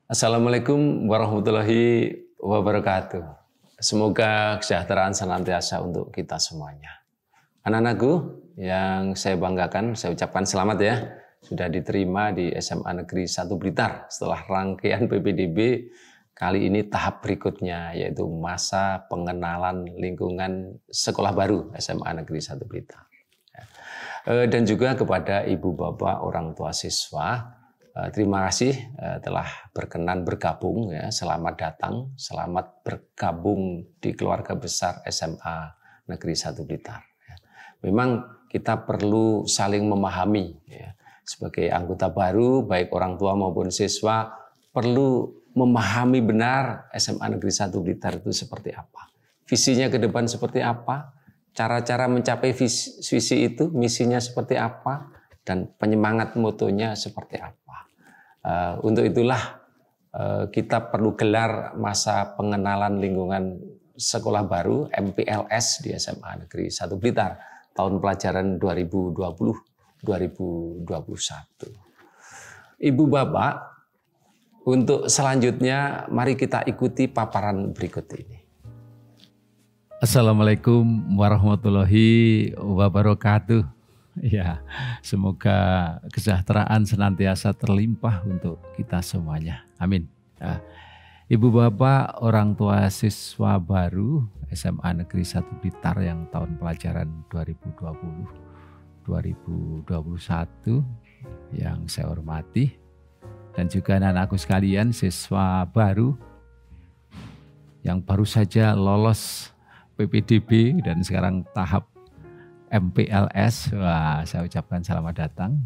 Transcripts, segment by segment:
Assalamualaikum warahmatullahi wabarakatuh. Semoga kesejahteraan senantiasa untuk kita semuanya. Anak-anakku yang saya banggakan, saya ucapkan selamat ya. Sudah diterima di SMA Negeri 1 Blitar setelah rangkaian PPDB. Kali ini tahap berikutnya yaitu masa pengenalan lingkungan sekolah baru SMA Negeri 1 Blitar. Dan juga kepada ibu bapak orang tua siswa, terima kasih telah berkenan bergabung ya. Selamat datang, selamat bergabung di keluarga besar SMA Negeri 1 Blitar. Memang kita perlu saling memahami ya. Sebagai anggota baru, baik orang tua maupun siswa perlu memahami benar SMA Negeri 1 Blitar itu seperti apa. Visinya ke depan seperti apa, cara-cara mencapai visi itu, misinya seperti apa, dan penyemangat motonya seperti apa. Untuk itulah kita perlu gelar masa pengenalan lingkungan sekolah baru MPLS di SMA Negeri 1 Blitar tahun pelajaran 2020-2021. Ibu Bapak, untuk selanjutnya mari kita ikuti paparan berikut ini. Assalamualaikum warahmatullahi wabarakatuh. Ya, semoga kesejahteraan senantiasa terlimpah untuk kita semuanya. Amin. Ya. Ibu bapak orang tua siswa baru SMA Negeri 1 Blitar yang tahun pelajaran 2020-2021 yang saya hormati, dan juga anak-anakku sekalian siswa baru yang baru saja lolos PPDB dan sekarang tahap MPLS. Wah, saya ucapkan selamat datang.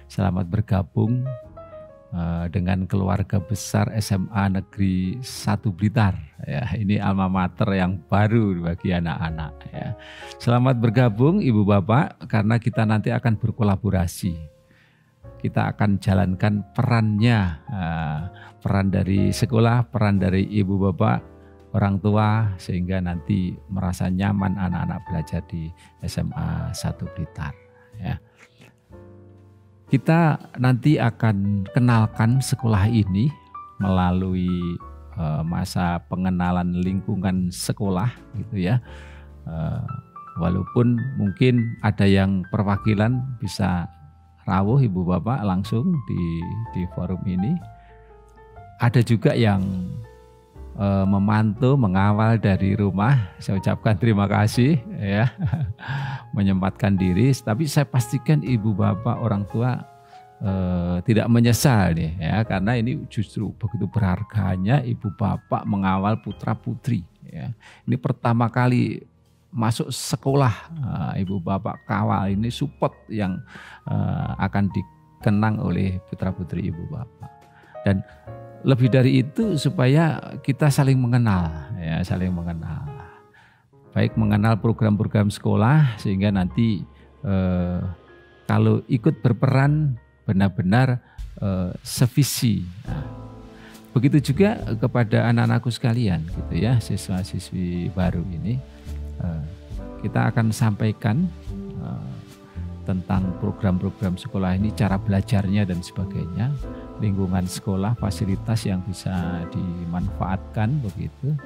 Selamat bergabung dengan keluarga besar SMA Negeri 1 Blitar. Ya, ini alma mater yang baru bagi anak-anak. Ya. Selamat bergabung Ibu Bapak, karena kita nanti akan berkolaborasi. Kita akan jalankan perannya, peran dari sekolah, peran dari Ibu Bapak, orang tua, sehingga nanti merasa nyaman anak-anak belajar di SMA 1 Blitar. Ya. Kita nanti akan kenalkan sekolah ini melalui masa pengenalan lingkungan sekolah, gitu ya. Walaupun mungkin ada yang perwakilan bisa rawuh Ibu Bapak langsung di forum ini. Ada juga yang memantau, mengawal dari rumah. Saya ucapkan terima kasih ya, menyempatkan diri. Tapi saya pastikan ibu bapak orang tua tidak menyesal nih ya, karena ini justru begitu berharganya ibu bapak mengawal putra putri ya. Ini pertama kali masuk sekolah, ibu bapak kawal, ini support yang akan dikenang oleh putra putri ibu bapak. Dan lebih dari itu supaya kita saling mengenal ya, saling mengenal. Baik mengenal program-program sekolah sehingga nanti kalau ikut berperan benar-benar sevisi. Nah, begitu juga kepada anak-anakku sekalian gitu ya, siswa-siswi baru ini kita akan sampaikan tentang program-program sekolah ini, cara belajarnya dan sebagainya, lingkungan sekolah, fasilitas yang bisa dimanfaatkan begitu,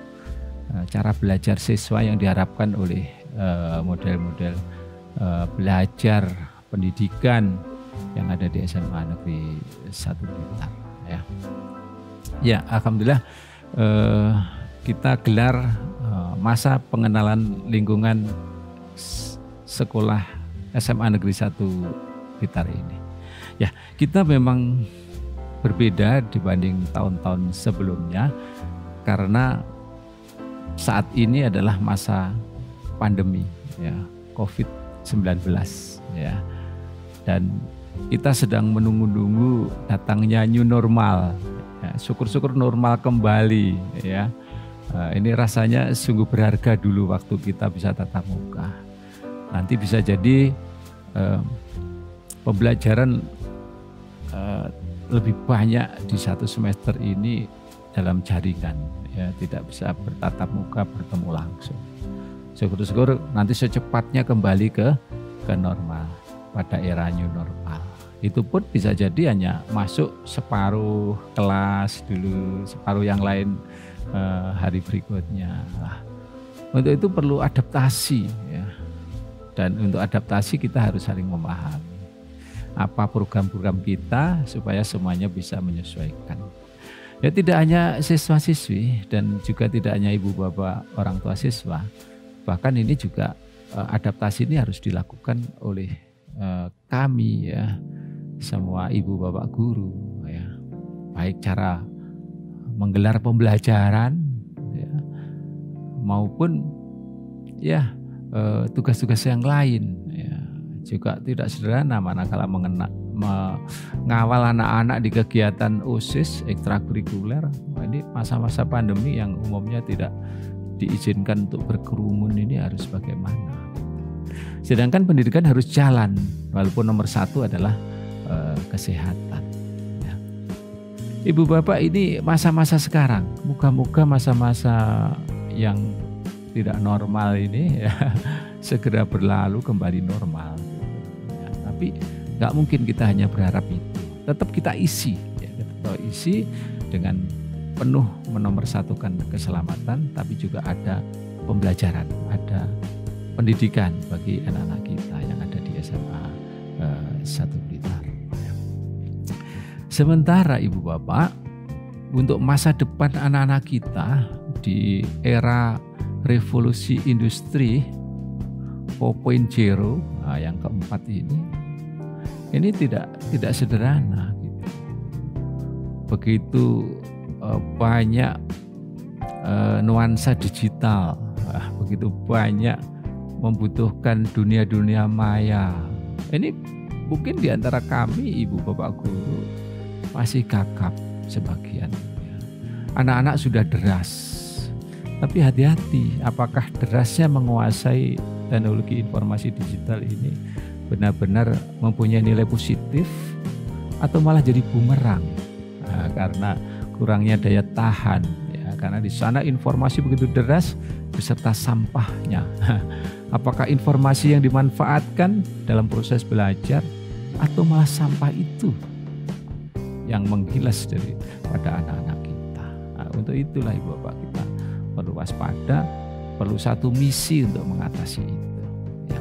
cara belajar siswa yang diharapkan oleh model-model belajar pendidikan yang ada di SMA Negeri 1 Blitar ya. Ya, alhamdulillah kita gelar masa pengenalan lingkungan sekolah SMA Negeri 1 Blitar ini. Ya, kita memang berbeda dibanding tahun-tahun sebelumnya karena saat ini adalah masa pandemi ya, COVID-19 ya. Dan kita sedang menunggu-nunggu datangnya new normal. Ya, syukur-syukur normal kembali ya. Ini rasanya sungguh berharga dulu waktu kita bisa tatap muka. Nanti bisa jadi pembelajaran lebih banyak di satu semester ini dalam jaringan ya, tidak bisa bertatap muka, bertemu langsung. Syukur-syukur nanti secepatnya kembali ke normal pada era new normal itu pun bisa jadi hanya masuk separuh kelas dulu, separuh yang lain hari berikutnya. Nah, untuk itu perlu adaptasi ya. Dan untuk adaptasi kita harus saling memahami apa program-program kita supaya semuanya bisa menyesuaikan. Ya tidak hanya siswa-siswi dan juga tidak hanya ibu bapak orang tua siswa, bahkan ini juga adaptasi ini harus dilakukan oleh kami ya, semua ibu bapak guru ya, baik cara menggelar pembelajaran ya, maupun ya tugas-tugas yang lain ya, juga tidak sederhana manakala mengawal anak-anak di kegiatan OSIS ekstrakurikuler. Ini masa-masa pandemi yang umumnya tidak diizinkan untuk berkerumun, ini harus bagaimana. Sedangkan pendidikan harus jalan, walaupun nomor satu adalah kesehatan ya. Ibu bapak, ini masa-masa sekarang, moga-moga masa-masa yang tidak normal ini ya segera berlalu kembali normal ya. Tapi nggak mungkin kita hanya berharap itu, tetap kita isi ya, kita isi dengan penuh menomorsatukan keselamatan, tapi juga ada pembelajaran, ada pendidikan bagi anak-anak kita yang ada di SMA 1 Blitar. Sementara ibu bapak, untuk masa depan anak-anak kita di era revolusi industri 4.0 yang keempat ini tidak sederhana gitu. Begitu banyak nuansa digital, begitu banyak membutuhkan dunia-dunia maya. Ini mungkin di antara kami ibu bapak guru masih gagap sebagian. Anak-anak sudah deras. Tapi hati-hati, apakah derasnya menguasai teknologi informasi digital ini benar-benar mempunyai nilai positif atau malah jadi bumerang karena kurangnya daya tahan ya, karena di sana informasi begitu deras beserta sampahnya. Apakah informasi yang dimanfaatkan dalam proses belajar atau malah sampah itu yang menghilas daripada anak-anak kita. Nah, untuk itulah ibu bapak kita perlu waspada, perlu satu misi untuk mengatasi itu. Ya.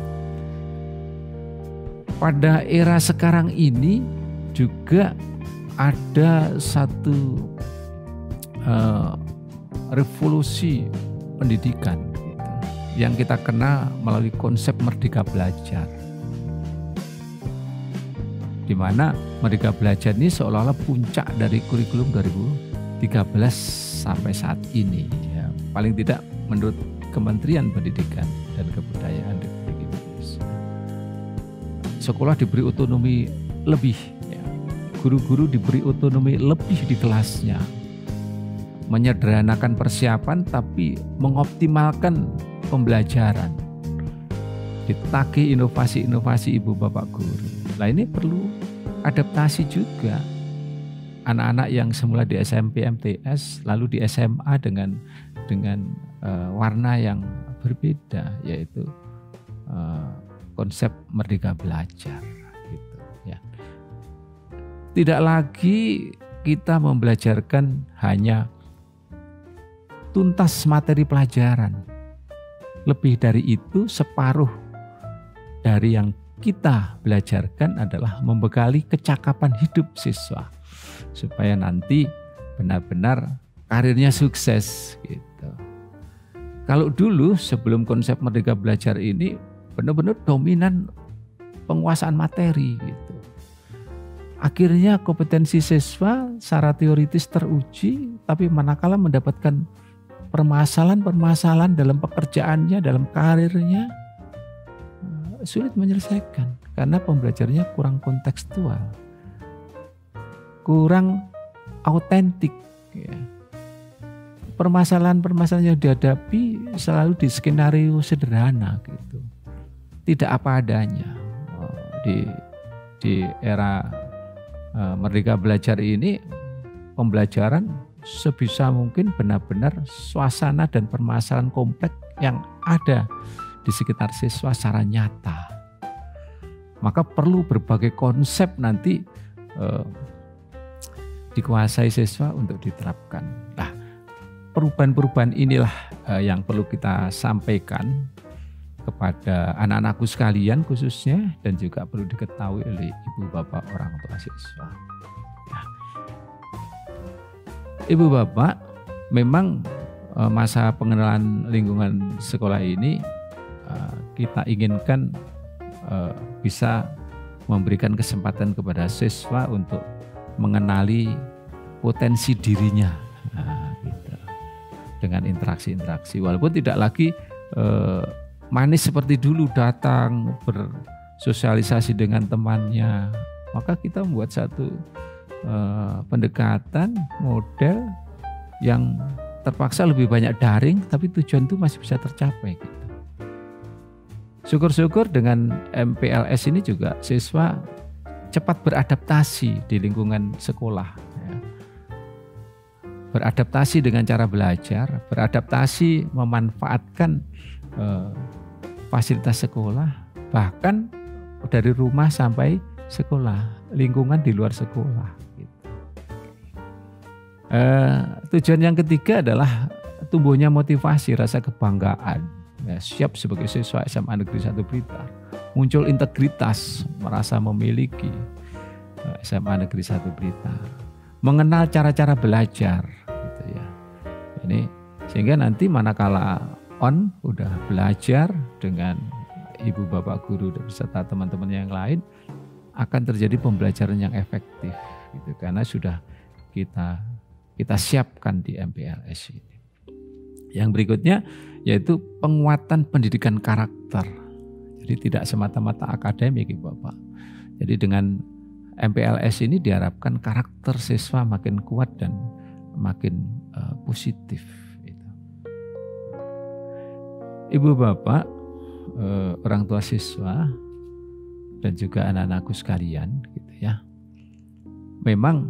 Pada era sekarang ini juga ada satu revolusi pendidikan gitu, yang kita kenal melalui konsep Merdeka Belajar. Di mana Merdeka Belajar ini seolah-olah puncak dari kurikulum 2013 sampai saat ini. Paling tidak menurut Kementerian Pendidikan dan Kebudayaan Republik Indonesia. Sekolah diberi otonomi lebih, ya. Guru-guru diberi otonomi lebih di kelasnya. Menyederhanakan persiapan tapi mengoptimalkan pembelajaran. Ditagih inovasi-inovasi ibu bapak guru. Nah ini perlu adaptasi juga. Anak-anak yang semula di SMP MTS lalu di SMA dengan warna yang berbeda, yaitu konsep Merdeka Belajar gitu ya. Tidak lagi kita membelajarkan hanya tuntas materi pelajaran. Lebih dari itu, separuh dari yang kita belajarkan adalah membekali kecakapan hidup siswa supaya nanti benar-benar karirnya sukses gitu. Kalau dulu sebelum konsep Merdeka Belajar ini benar-benar dominan penguasaan materi gitu. Akhirnya kompetensi siswa secara teoritis teruji, tapi manakala mendapatkan permasalahan dalam pekerjaannya, dalam karirnya, sulit menyelesaikan karena pembelajarannya kurang kontekstual, kurang autentik ya. Permasalahan-permasalahan yang dihadapi selalu di skenario sederhana gitu, tidak apa adanya. Di era Merdeka Belajar ini pembelajaran sebisa mungkin benar-benar suasana dan permasalahan kompleks yang ada di sekitar siswa secara nyata. maka perlu berbagai konsep nanti dikuasai siswa untuk diterapkan. Nah, perubahan-perubahan inilah yang perlu kita sampaikan kepada anak-anakku sekalian khususnya, dan juga perlu diketahui oleh ibu bapak orang tua siswa. Nah, ibu bapak, memang masa pengenalan lingkungan sekolah ini kita inginkan bisa memberikan kesempatan kepada siswa untuk mengenali potensi dirinya, gitu, dengan interaksi-interaksi. Walaupun tidak lagi manis seperti dulu, datang bersosialisasi dengan temannya, maka kita membuat satu pendekatan model yang terpaksa lebih banyak daring, tapi tujuan itu masih bisa tercapai gitu. Syukur-syukur dengan MPLS ini juga siswa cepat beradaptasi di lingkungan sekolah, ya. Beradaptasi dengan cara belajar, beradaptasi memanfaatkan fasilitas sekolah, bahkan dari rumah sampai sekolah, lingkungan di luar sekolah. Gitu. Tujuan yang ketiga adalah tumbuhnya motivasi, rasa kebanggaan. Ya, siap sebagai siswa SMA Negeri 1 Blitar, muncul integritas, merasa memiliki SMA Negeri 1 Blitar, mengenal cara-cara belajar, gitu ya. Ini sehingga nanti manakala udah belajar dengan ibu bapak guru beserta teman-teman yang lain, akan terjadi pembelajaran yang efektif, gitu, karena sudah kita siapkan di MPLS ini. Yang berikutnya yaitu penguatan pendidikan karakter. Jadi tidak semata-mata akademik, Ibu Bapak. Jadi dengan MPLS ini diharapkan karakter siswa makin kuat dan makin positif. Gitu. Ibu Bapak, orang tua siswa dan juga anak-anakku sekalian, gitu ya. Memang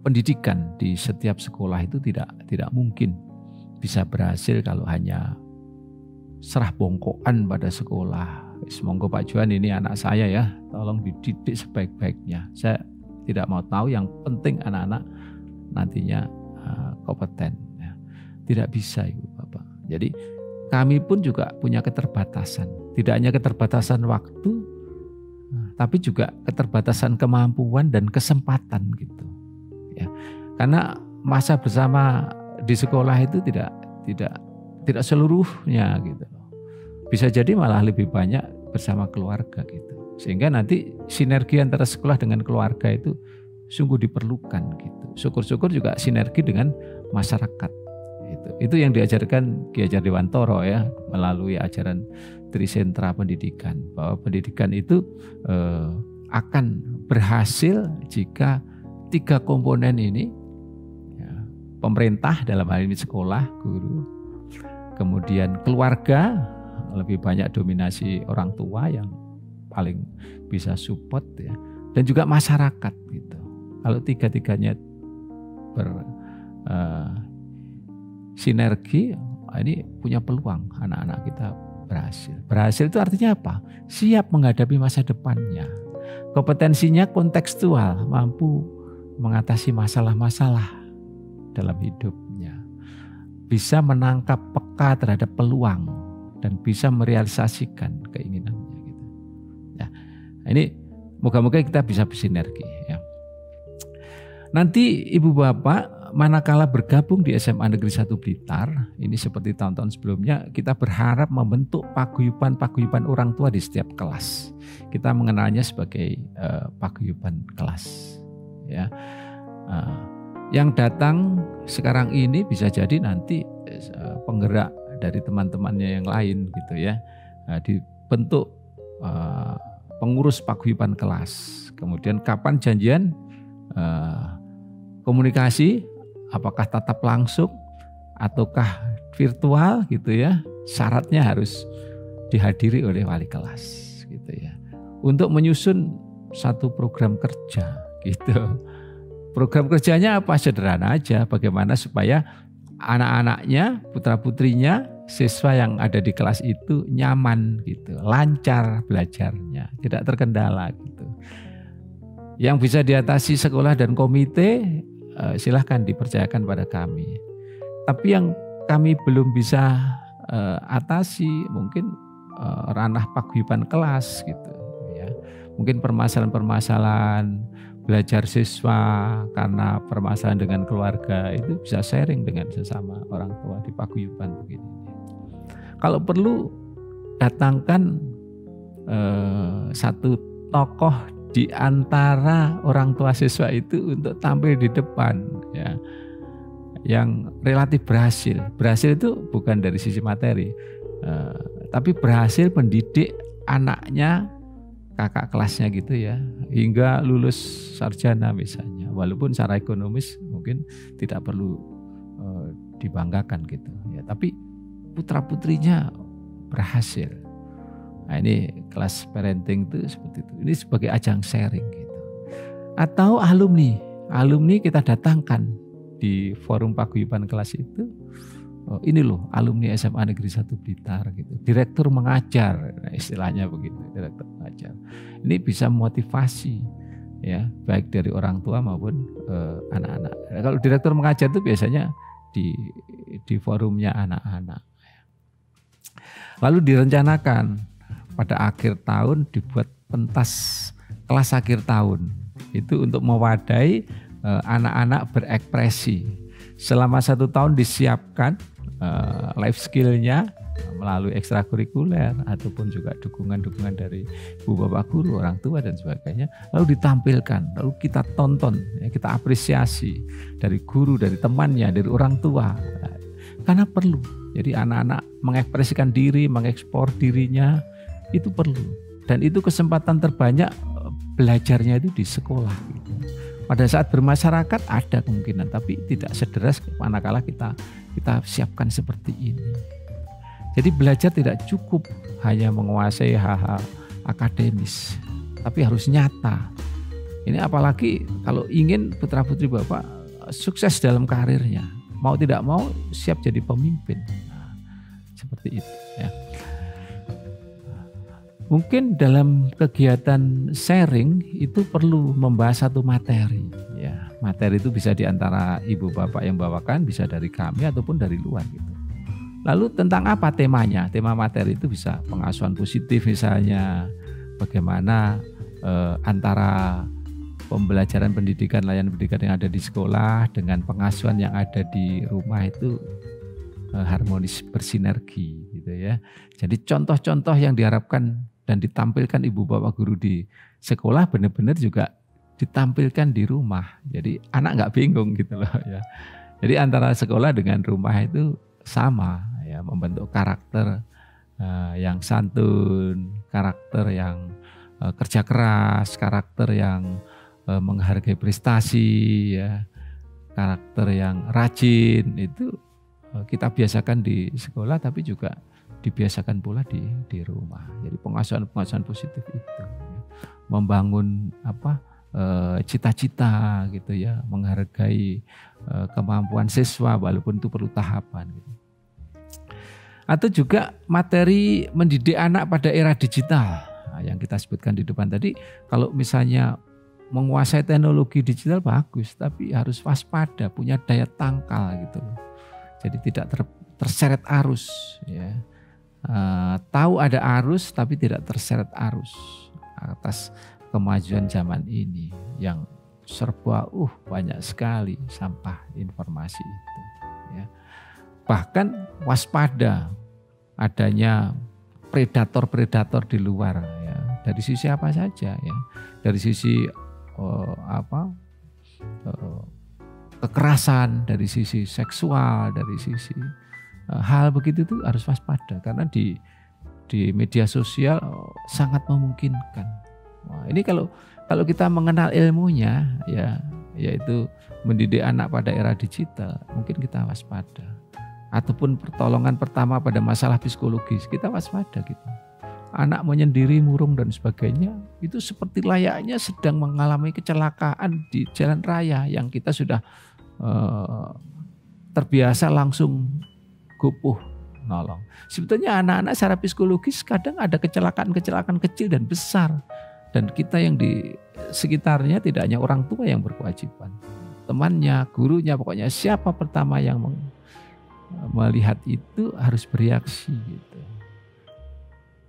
pendidikan di setiap sekolah itu tidak mungkin bisa berhasil kalau hanya serah bongkokan pada sekolah. Semoga Pak Juan, ini anak saya ya, tolong dididik sebaik-baiknya. Saya tidak mau tahu, yang penting anak-anak nantinya kompeten. Ya. Tidak bisa, Ibu Bapak. Jadi kami pun juga punya keterbatasan. Tidak hanya keterbatasan waktu, tapi juga keterbatasan kemampuan dan kesempatan gitu. Ya. Karena masa bersama di sekolah itu tidak seluruhnya gitu. Bisa jadi malah lebih banyak bersama keluarga gitu. Sehingga nanti sinergi antara sekolah dengan keluarga itu sungguh diperlukan gitu. Syukur-syukur juga sinergi dengan masyarakat. Itu yang diajarkan Ki Hajar Dewantoro ya, melalui ajaran Trisentra Pendidikan, bahwa pendidikan itu akan berhasil jika 3 komponen ini, pemerintah dalam hal ini sekolah, guru, kemudian keluarga, lebih banyak dominasi orang tua yang paling bisa support ya, dan juga masyarakat gitu. Kalau 3-tiganya sinergi, ini punya peluang anak-anak kita berhasil. Berhasil itu artinya apa? Siap menghadapi masa depannya. Kompetensinya kontekstual, mampu mengatasi masalah-masalah dalam hidupnya, bisa menangkap peka terhadap peluang dan bisa merealisasikan keinginannya gitu. Ya, ini moga-moga kita bisa bersinergi ya. Nanti Ibu Bapak manakala bergabung di SMA Negeri 1 Blitar, ini seperti tahun-tahun sebelumnya, kita berharap membentuk paguyuban orang tua di setiap kelas. Kita mengenalnya sebagai paguyuban kelas ya. Yang datang sekarang ini bisa jadi nanti penggerak dari teman-temannya yang lain gitu ya. Dibentuk pengurus paguyuban kelas. Kemudian kapan janjian komunikasi, apakah tatap langsung ataukah virtual gitu ya. Syaratnya harus dihadiri oleh wali kelas gitu ya. Untuk menyusun satu program kerja gitu. Program kerjanya apa? Sederhana aja, bagaimana supaya anak-anaknya, putra-putrinya siswa yang ada di kelas itu nyaman gitu, lancar belajarnya, tidak terkendala gitu. Yang bisa diatasi sekolah dan komite silahkan dipercayakan pada kami. Tapi yang kami belum bisa atasi mungkin ranah paguyuban kelas gitu ya. Mungkin permasalahan-permasalahan belajar siswa karena permasalahan dengan keluarga itu bisa sharing dengan sesama orang tua di paguyuban begini. Kalau perlu datangkan satu tokoh di antara orang tua siswa itu untuk tampil di depan ya, yang relatif berhasil. Berhasil itu bukan dari sisi materi, tapi berhasil mendidik anaknya, kakak kelasnya gitu ya, hingga lulus sarjana misalnya. Walaupun secara ekonomis mungkin tidak perlu dibanggakan gitu ya, tapi putra putrinya berhasil. Nah ini kelas parenting itu seperti itu. Ini sebagai ajang sharing gitu. Atau alumni kita datangkan di forum paguyuban kelas itu. Oh, ini loh alumni SMA Negeri 1 Blitar gitu. Direktur mengajar, nah, istilahnya begitu, direktur mengajar. Ini bisa motivasi ya, baik dari orang tua maupun anak-anak. Nah, kalau direktur mengajar itu biasanya di forumnya anak-anak. Lalu direncanakan pada akhir tahun dibuat pentas kelas akhir tahun itu untuk mewadahi anak-anak berekspresi. Selama 1 tahun disiapkan life skill-nya melalui ekstrakurikuler ataupun juga dukungan-dukungan dari ibu bapak guru, orang tua dan sebagainya. Lalu ditampilkan, lalu kita tonton, kita apresiasi dari guru, dari temannya, dari orang tua. Karena perlu. Jadi anak-anak mengekspresikan diri, mengekspor dirinya itu perlu. Dan itu kesempatan terbanyak belajarnya itu di sekolah. Gitu. Pada saat bermasyarakat ada kemungkinan, tapi tidak sederas manakala kita siapkan seperti ini. Jadi belajar tidak cukup hanya menguasai hal-hal akademis, tapi harus nyata. Ini apalagi kalau ingin putra-putri Bapak sukses dalam karirnya, mau tidak mau siap jadi pemimpin. Nah, seperti itu ya. Mungkin dalam kegiatan sharing itu perlu membahas satu materi. Ya, materi itu bisa di antara ibu bapak yang bawakan, bisa dari kami ataupun dari luar gitu. Lalu tentang apa temanya? Tema materi itu bisa pengasuhan positif misalnya, bagaimana antara pembelajaran pendidikan, layanan pendidikan yang ada di sekolah dengan pengasuhan yang ada di rumah itu harmonis, bersinergi gitu ya. Jadi contoh-contoh yang diharapkan dan ditampilkan ibu bapak guru di sekolah benar-benar juga ditampilkan di rumah. Jadi anak nggak bingung gitu loh ya. Jadi antara sekolah dengan rumah itu sama ya, membentuk karakter yang santun, karakter yang kerja keras, karakter yang menghargai prestasi ya, karakter yang rajin itu kita biasakan di sekolah tapi juga dibiasakan pula di rumah. Jadi pengasuhan positif itu ya. Membangun cita-cita gitu ya, menghargai kemampuan siswa walaupun itu perlu tahapan gitu. Atau juga materi mendidik anak pada era digital. Nah, yang kita sebutkan di depan tadi, kalau misalnya menguasai teknologi digital bagus, tapi harus waspada, punya daya tangkal gitu. Jadi tidak terseret arus ya. Tahu ada arus tapi tidak terseret arus atas kemajuan zaman ini yang serba banyak sekali sampah informasi itu ya. Bahkan waspada adanya predator-predator di luar ya, dari sisi apa saja ya, dari sisi kekerasan, dari sisi seksual, dari sisi hal begitu itu harus waspada karena di media sosial sangat memungkinkan. Wah, ini kalau kita mengenal ilmunya ya, yaitu mendidik anak pada era digital, mungkin kita waspada. Ataupun pertolongan pertama pada masalah psikologis, kita waspada gitu. Anak menyendiri, murung dan sebagainya, itu seperti layaknya sedang mengalami kecelakaan di jalan raya yang kita sudah terbiasa langsung gopoh nolong. Sebetulnya anak-anak secara psikologis kadang ada kecelakaan-kecelakaan kecil dan besar. Dan kita yang di sekitarnya tidak hanya orang tua yang berkewajiban. Temannya, gurunya, pokoknya siapa pertama yang melihat itu harus bereaksi gitu.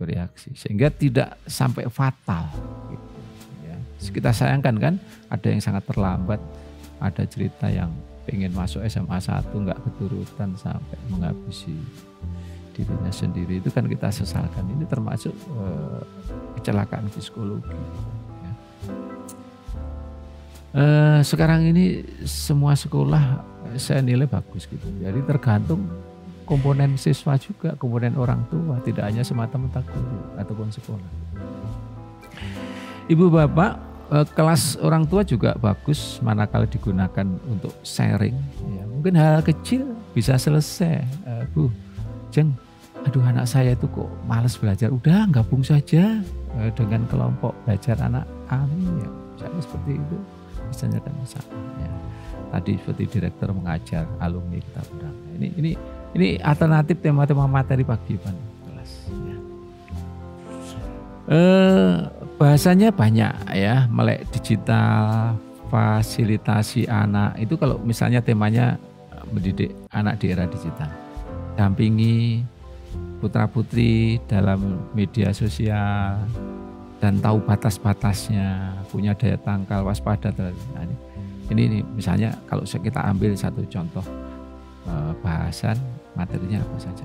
Bereaksi sehingga tidak sampai fatal gitu, ya. Kita sayangkan kan ada yang sangat terlambat, ada cerita yang pengen masuk SMA 1 nggak keturutan sampai menghabisi dirinya sendiri, itu kan kita sesalkan. Ini termasuk kecelakaan psikologi, ya. Sekarang ini semua sekolah saya nilai bagus gitu, jadi tergantung komponen siswa juga, komponen orang tua, tidak hanya semata-mata guru ataupun sekolah. Ibu bapak, kelas orang tua juga bagus manakala digunakan untuk sharing. Ya, mungkin hal kecil bisa selesai. Bu, Jeng, aduh anak saya itu kok malas belajar, udah gabung saja dengan kelompok belajar anak kami. Ya, misalnya seperti itu, misalnya kan masalah. Ya. Tadi seperti direktur mengajar alumni kita undang. Ini alternatif tema-tema materi pagi kelas. Ya. Bahasanya banyak ya, melek digital, fasilitasi anak. Itu kalau misalnya temanya mendidik anak di era digital. Dampingi putra-putri dalam media sosial dan tahu batas-batasnya, punya daya tangkal, waspada. Nah, ini misalnya kalau kita ambil satu contoh bahasan materinya apa saja.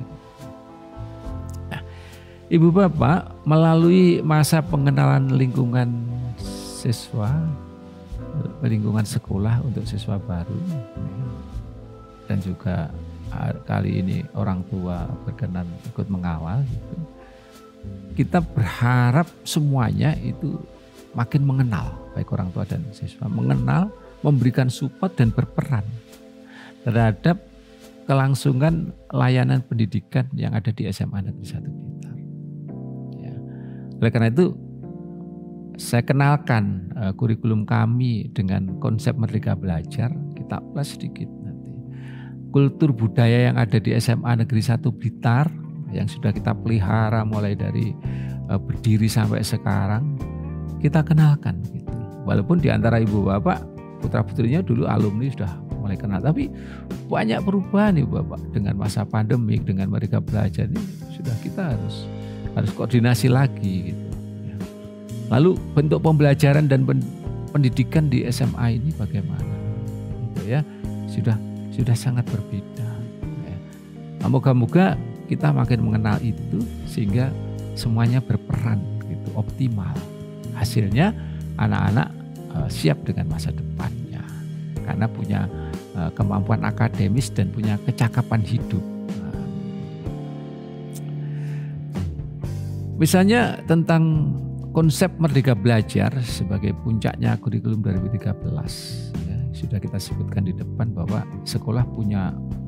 Nah, Ibu Bapak melalui masa pengenalan lingkungan siswa, lingkungan sekolah untuk siswa baru, dan juga kali ini orang tua berkenan ikut mengawal gitu. Kita berharap semuanya itu makin mengenal, baik orang tua dan siswa, mengenal, memberikan support dan berperan terhadap kelangsungan layanan pendidikan yang ada di SMA Negeri 1 Blitar. Ya. Oleh karena itu, saya kenalkan kurikulum kami dengan konsep Merdeka Belajar, kita plus sedikit nanti. Kultur budaya yang ada di SMA Negeri 1 Blitar, yang sudah kita pelihara mulai dari berdiri sampai sekarang, kita kenalkan. Gitu. Walaupun di antara ibu bapak, putra-putrinya dulu alumni sudah mulai kenal, tapi banyak perubahan nih Bapak dengan masa pandemik, dengan Merdeka Belajar ini sudah kita harus koordinasi lagi gitu. Ya. Lalu bentuk pembelajaran dan pendidikan di SMA ini bagaimana? Gitu ya, sudah sangat berbeda. Ya. Moga-moga kita makin mengenal itu sehingga semuanya berperan gitu, optimal. Hasilnya anak-anak siap dengan masa depannya karena punya kemampuan akademis dan punya kecakapan hidup. Misalnya tentang konsep Merdeka Belajar sebagai puncaknya kurikulum 2013, ya, sudah kita sebutkan di depan bahwa sekolah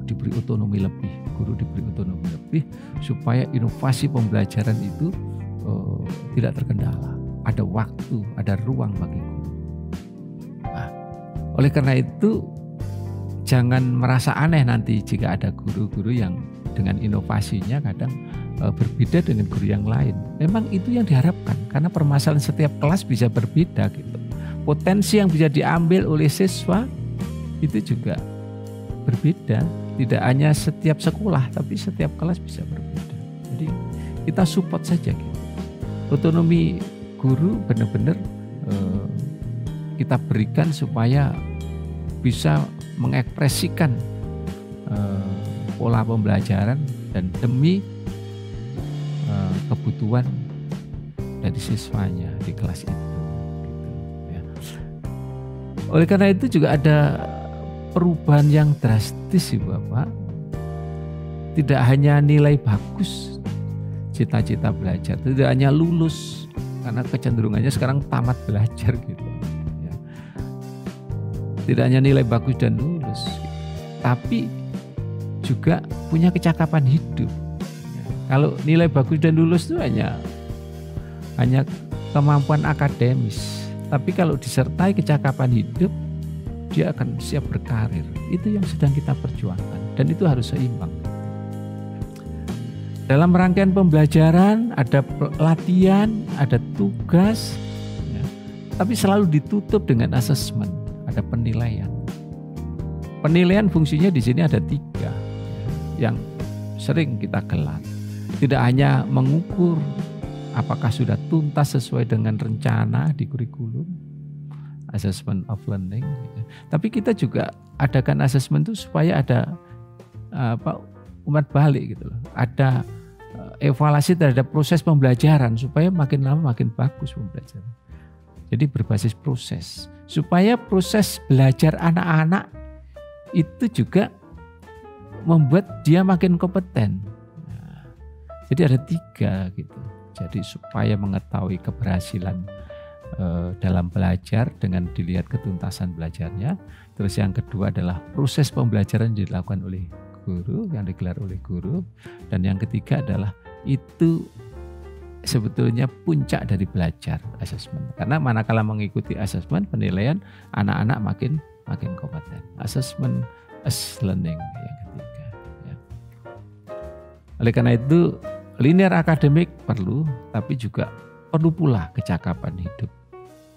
diberi otonomi lebih, guru diberi otonomi lebih supaya inovasi pembelajaran itu tidak terkendala. Ada waktu, ada ruang bagi guru. Nah, oleh karena itu jangan merasa aneh nanti jika ada guru-guru yang dengan inovasinya kadang berbeda dengan guru yang lain. Memang itu yang diharapkan karena permasalahan setiap kelas bisa berbeda gitu. Potensi yang bisa diambil oleh siswa itu juga berbeda. Tidak hanya setiap sekolah tapi setiap kelas bisa berbeda. Jadi kita support saja gitu. Otonomi guru benar-benar kita berikan supaya bisa mengekspresikan pola pembelajaran dan demi kebutuhan dari siswanya di kelas itu. Ya. Oleh karena itu juga ada perubahan yang drastis sih Bapak. Tidak hanya nilai bagus, cita-cita belajar, tidak hanya lulus karena kecenderungannya sekarang tamat belajar gitu. Ya. Tidak hanya nilai bagus dan lulus, tapi juga punya kecakapan hidup. Ya. Kalau nilai bagus dan lulus itu hanya kemampuan akademis, tapi kalau disertai kecakapan hidup, dia akan siap berkarir. Itu yang sedang kita perjuangkan dan itu harus seimbang. Dalam rangkaian pembelajaran ada latihan, ada tugas, ya, tapi selalu ditutup dengan asesmen, ada penilaian. Penilaian fungsinya di sini ada 3 yang sering kita gelar. Tidak hanya mengukur apakah sudah tuntas sesuai dengan rencana di kurikulum, assessment of learning, tapi kita juga adakan assessment itu supaya ada umpat balik gitu loh. Ada evaluasi terhadap proses pembelajaran supaya makin lama makin bagus pembelajaran. Jadi berbasis proses supaya proses belajar anak-anak itu juga membuat dia makin kompeten. Nah, jadi ada 3 gitu. Jadi supaya mengetahui keberhasilan dalam belajar dengan dilihat ketuntasan belajarnya. Terus yang kedua adalah proses pembelajaran yang dilakukan oleh guru, yang digelar oleh guru. Dan yang ketiga adalah itu sebetulnya puncak dari belajar, asesmen. Karena manakala mengikuti asesmen, penilaian, anak-anak makin kompeten. Asesmen as learning yang ketiga. Ya. Oleh karena itu linear akademik perlu, tapi juga perlu pula kecakapan hidup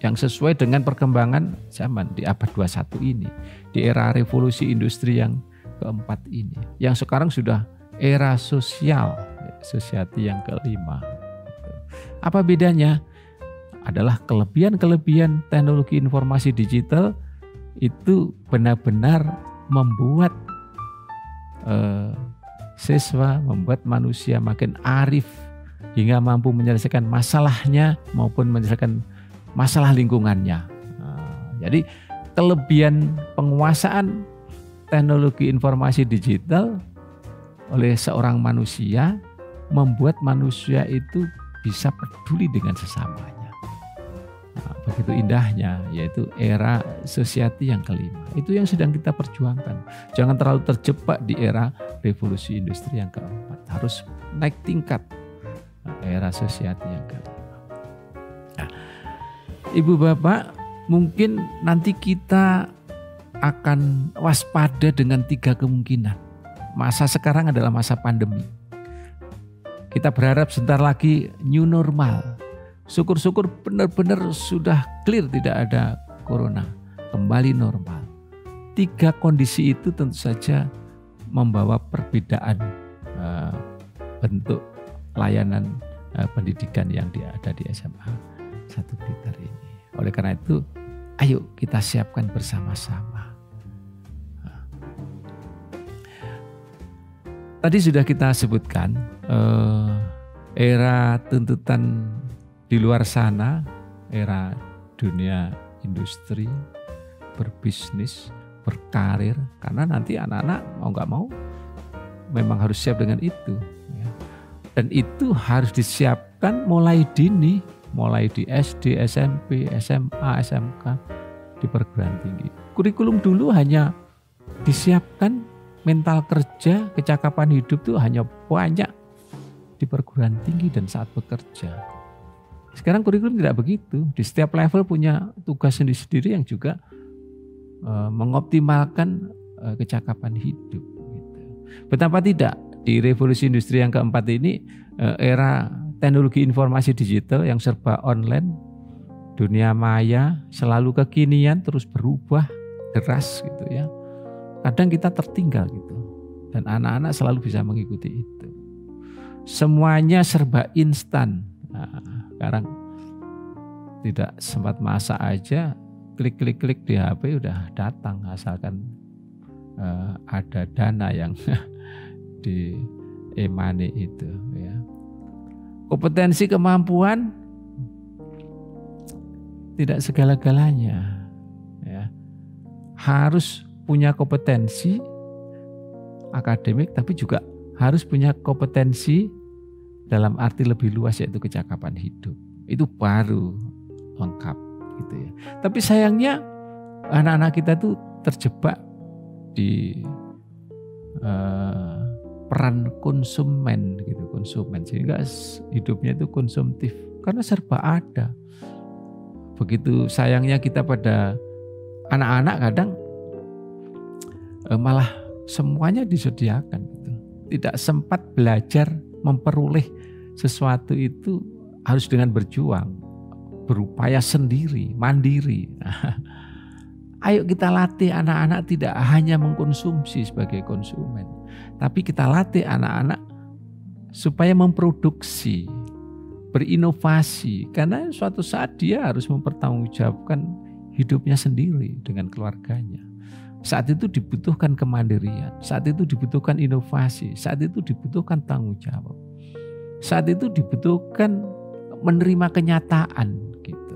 yang sesuai dengan perkembangan zaman di abad 21 ini, di era revolusi industri yang keempat ini, yang sekarang sudah era sosial, society yang kelima. Apa bedanya? Adalah kelebihan-kelebihan teknologi informasi digital itu benar-benar membuat siswa, membuat manusia makin arif hingga mampu menyelesaikan masalahnya maupun menyelesaikan masalah lingkungannya. Jadi kelebihan penguasaan teknologi informasi digital oleh seorang manusia membuat manusia itu bisa peduli dengan sesamanya. Nah, begitu indahnya, yaitu era society yang kelima. Itu yang sedang kita perjuangkan. Jangan terlalu terjebak di era revolusi industri yang keempat. Harus naik tingkat era society yang kelima. Nah, Ibu Bapak, mungkin nanti kita akan waspada dengan 3 kemungkinan. Masa sekarang adalah masa pandemi. Kita berharap sebentar lagi new normal. Syukur-syukur benar-benar sudah clear tidak ada corona. Kembali normal. 3 kondisi itu tentu saja membawa perbedaan bentuk layanan pendidikan yang ada di SMA 1 Blitar ini. Oleh karena itu, ayo kita siapkan bersama-sama. Tadi sudah kita sebutkan era tuntutan di luar sana, era dunia industri, berbisnis, berkarir, karena nanti anak-anak mau gak mau memang harus siap dengan itu. Dan itu harus disiapkan mulai dini, mulai di SD, SMP, SMA, SMK, di perguruan tinggi. Kurikulum dulu hanya disiapkan mental kerja, kecakapan hidup itu hanya banyak di perguruan tinggi dan saat bekerja. Sekarang kurikulum tidak begitu. Di setiap level punya tugas sendiri-sendiri yang juga mengoptimalkan kecakapan hidup. Gitu. Betapa tidak di revolusi industri yang keempat ini, era teknologi informasi digital yang serba online, dunia maya, selalu kekinian, terus berubah deras gitu ya. Kadang kita tertinggal gitu. Dan anak-anak selalu bisa mengikuti itu. Semuanya serba instan. Nah, sekarang tidak sempat masak aja, klik-klik-klik di HP udah datang, asalkan ada dana yang di e-money itu ya. Kompetensi kemampuan tidak segala-galanya ya. Harus punya kompetensi akademik tapi juga harus punya kompetensi dalam arti lebih luas, yaitu kecakapan hidup. Itu baru lengkap gitu ya. Tapi sayangnya anak-anak kita tuh terjebak di peran konsumen gitu, konsumen, sehingga hidupnya itu konsumtif karena serba ada. Begitu sayangnya kita pada anak-anak, kadang malah semuanya disediakan gitu. Tidak sempat belajar memperoleh sesuatu itu harus dengan berjuang, berupaya sendiri, mandiri. Ayo kita latih anak-anak tidak hanya mengkonsumsi sebagai konsumen, tapi kita latih anak-anak supaya memproduksi, berinovasi, karena suatu saat dia harus mempertanggungjawabkan hidupnya sendiri dengan keluarganya. Saat itu dibutuhkan kemandirian, saat itu dibutuhkan inovasi, saat itu dibutuhkan tanggung jawab. Saat itu dibutuhkan menerima kenyataan gitu.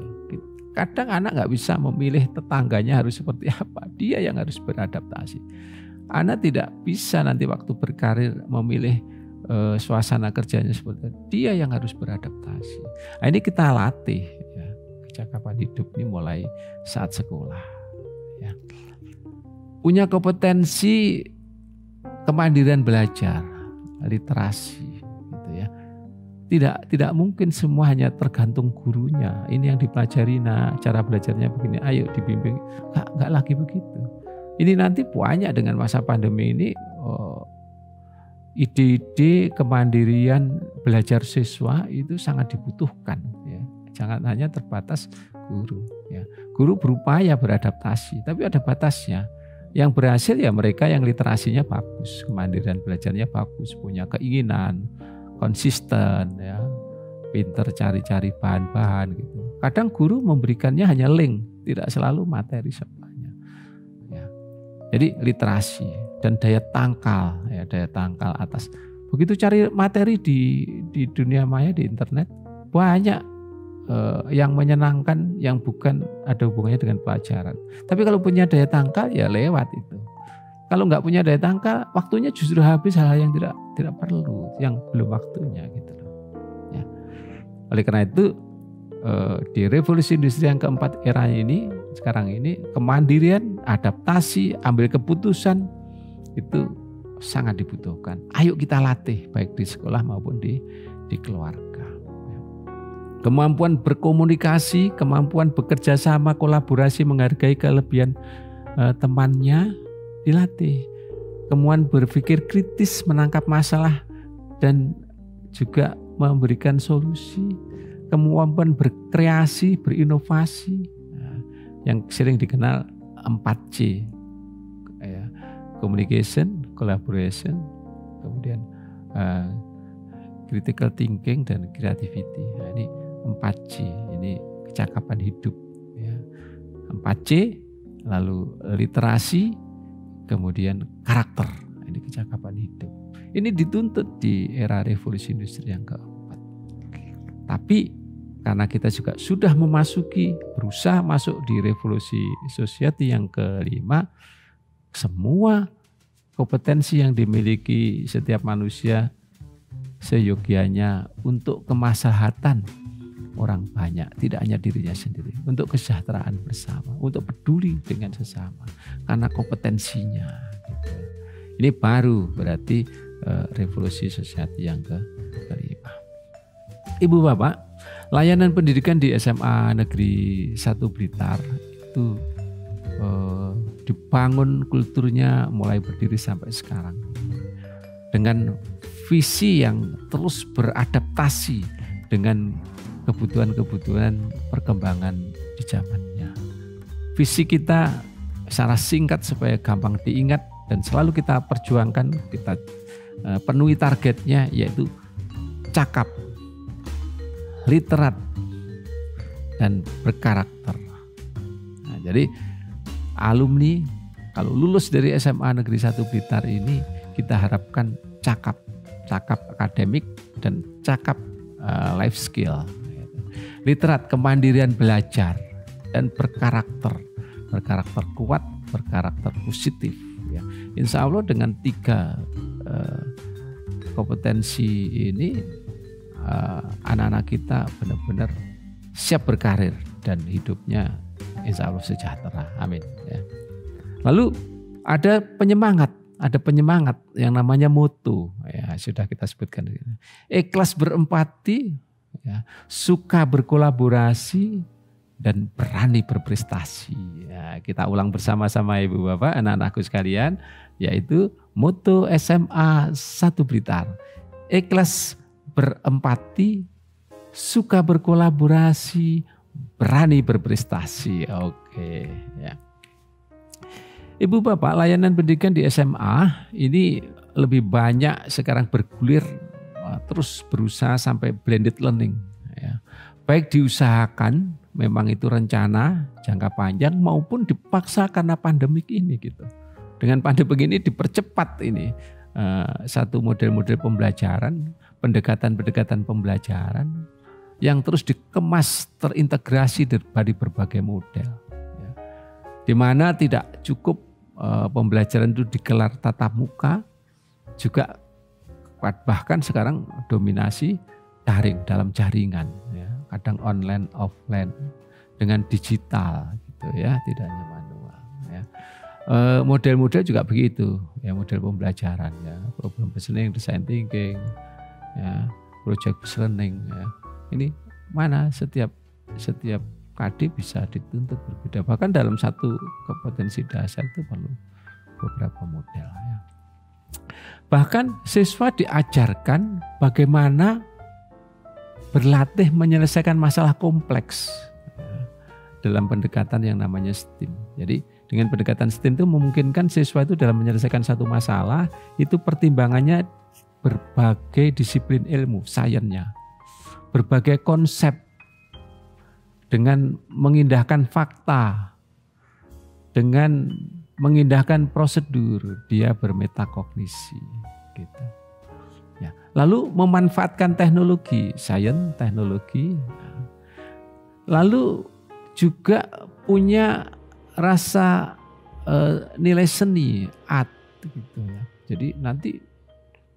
Kadang anak nggak bisa memilih tetangganya harus seperti apa, dia yang harus beradaptasi. Anak tidak bisa nanti waktu berkarir memilih suasana kerjanya seperti itu, dia yang harus beradaptasi. Nah, ini kita latih ya, kecakapan hidup ini mulai saat sekolah. Ya. Punya kompetensi kemandirian belajar, literasi, gitu ya. Tidak mungkin semua hanya tergantung gurunya. Ini yang dipelajari, nah cara belajarnya begini, ayo dibimbing. Enggak lagi begitu. Ini nanti banyak dengan masa pandemi ini ide-ide kemandirian belajar siswa itu sangat dibutuhkan. Ya. Jangan hanya terbatas guru. Ya. Guru berupaya beradaptasi, tapi ada batasnya. Yang berhasil ya mereka yang literasinya bagus, kemandirian belajarnya bagus, punya keinginan, konsisten, ya, pinter cari-cari bahan-bahan gitu. Kadang guru memberikannya hanya link, tidak selalu materi semuanya. Ya. Jadi literasi dan daya tangkal, ya, daya tangkal atas. Begitu cari materi di dunia maya, di internet, banyak yang menyenangkan, yang bukan ada hubungannya dengan pelajaran. Tapi kalau punya daya tangkal ya lewat itu. Kalau nggak punya daya tangkal, waktunya justru habis hal-hal yang tidak perlu, yang belum waktunya gitu loh. Ya. Oleh karena itu di revolusi industri yang keempat era ini, sekarang ini kemandirian, adaptasi, ambil keputusan itu sangat dibutuhkan. Ayo kita latih baik di sekolah maupun di keluarga. Kemampuan berkomunikasi, kemampuan bekerja sama, kolaborasi, menghargai kelebihan temannya dilatih. Kemampuan berpikir kritis, menangkap masalah dan juga memberikan solusi. Kemampuan berkreasi, berinovasi, yang sering dikenal 4C. Communication, collaboration, kemudian critical thinking dan creativity. Nah, ini 4C, ini kecakapan hidup. Ya. 4C, lalu literasi, kemudian karakter. Ini kecakapan hidup. Ini dituntut di era revolusi industri yang keempat. Tapi karena kita juga sudah berusaha masuk di revolusi society yang kelima, semua kompetensi yang dimiliki setiap manusia seyogianya untuk kemaslahatan orang banyak, tidak hanya dirinya sendiri, untuk kesejahteraan bersama, untuk peduli dengan sesama, karena kompetensinya. Gitu. Ini baru berarti revolusi society yang kelima. Ibu Bapak, layanan pendidikan di SMA Negeri 1 Blitar itu dibangun kulturnya mulai berdiri sampai sekarang. Dengan visi yang terus beradaptasi dengan kebutuhan-kebutuhan perkembangan di zamannya. Visi kita secara singkat supaya gampang diingat dan selalu kita perjuangkan, kita penuhi targetnya, yaitu cakap, literat, dan berkarakter. Nah, jadi alumni kalau lulus dari SMA Negeri 1 Blitar ini kita harapkan cakap akademik dan cakap life skill. Literat, kemandirian belajar, dan berkarakter kuat, berkarakter positif. Ya. Insya Allah dengan 3 kompetensi ini anak-anak kita benar-benar siap berkarir dan hidupnya insya Allah sejahtera. Amin. Ya. Lalu ada penyemangat yang namanya mutu. Ya, sudah kita sebutkan. Ikhlas berempati, ya, suka berkolaborasi, dan berani berprestasi. Ya, kita ulang bersama-sama Ibu Bapak, anak-anakku sekalian, yaitu moto SMA 1 Blitar. ikhlas berempati, suka berkolaborasi, berani berprestasi. Oke, ya. Ibu Bapak, layanan pendidikan di SMA ini lebih banyak sekarang bergulir, terus berusaha sampai blended learning. Ya. Baik diusahakan, memang itu rencana jangka panjang maupun dipaksa karena pandemik ini gitu. Dengan pandemik ini dipercepat ini satu model-model pembelajaran, pendekatan-pendekatan pembelajaran yang terus dikemas terintegrasi dari berbagai model. Ya. Di mana tidak cukup pembelajaran itu digelar tatap muka, juga bahkan sekarang dominasi daring dalam jaringan, ya. Kadang online offline dengan digital gitu ya, tidak hanya manual. Ya. Model-model juga begitu, ya, model pembelajaran, ya, problem listening, design thinking, ya, project learning. Ya. Ini mana setiap KD bisa dituntut berbeda. Bahkan dalam satu kompetensi dasar itu perlu beberapa model. Ya. Bahkan siswa diajarkan bagaimana berlatih menyelesaikan masalah kompleks dalam pendekatan yang namanya STEAM. Jadi dengan pendekatan STEAM itu memungkinkan siswa itu dalam menyelesaikan satu masalah itu pertimbangannya berbagai disiplin ilmu, sainsnya, berbagai konsep, dengan mengindahkan fakta, dengan mengindahkan prosedur, dia bermetakognisi. Gitu. Ya. Lalu memanfaatkan teknologi, sains, teknologi. Lalu juga punya rasa nilai seni, art, gitu ya. Jadi nanti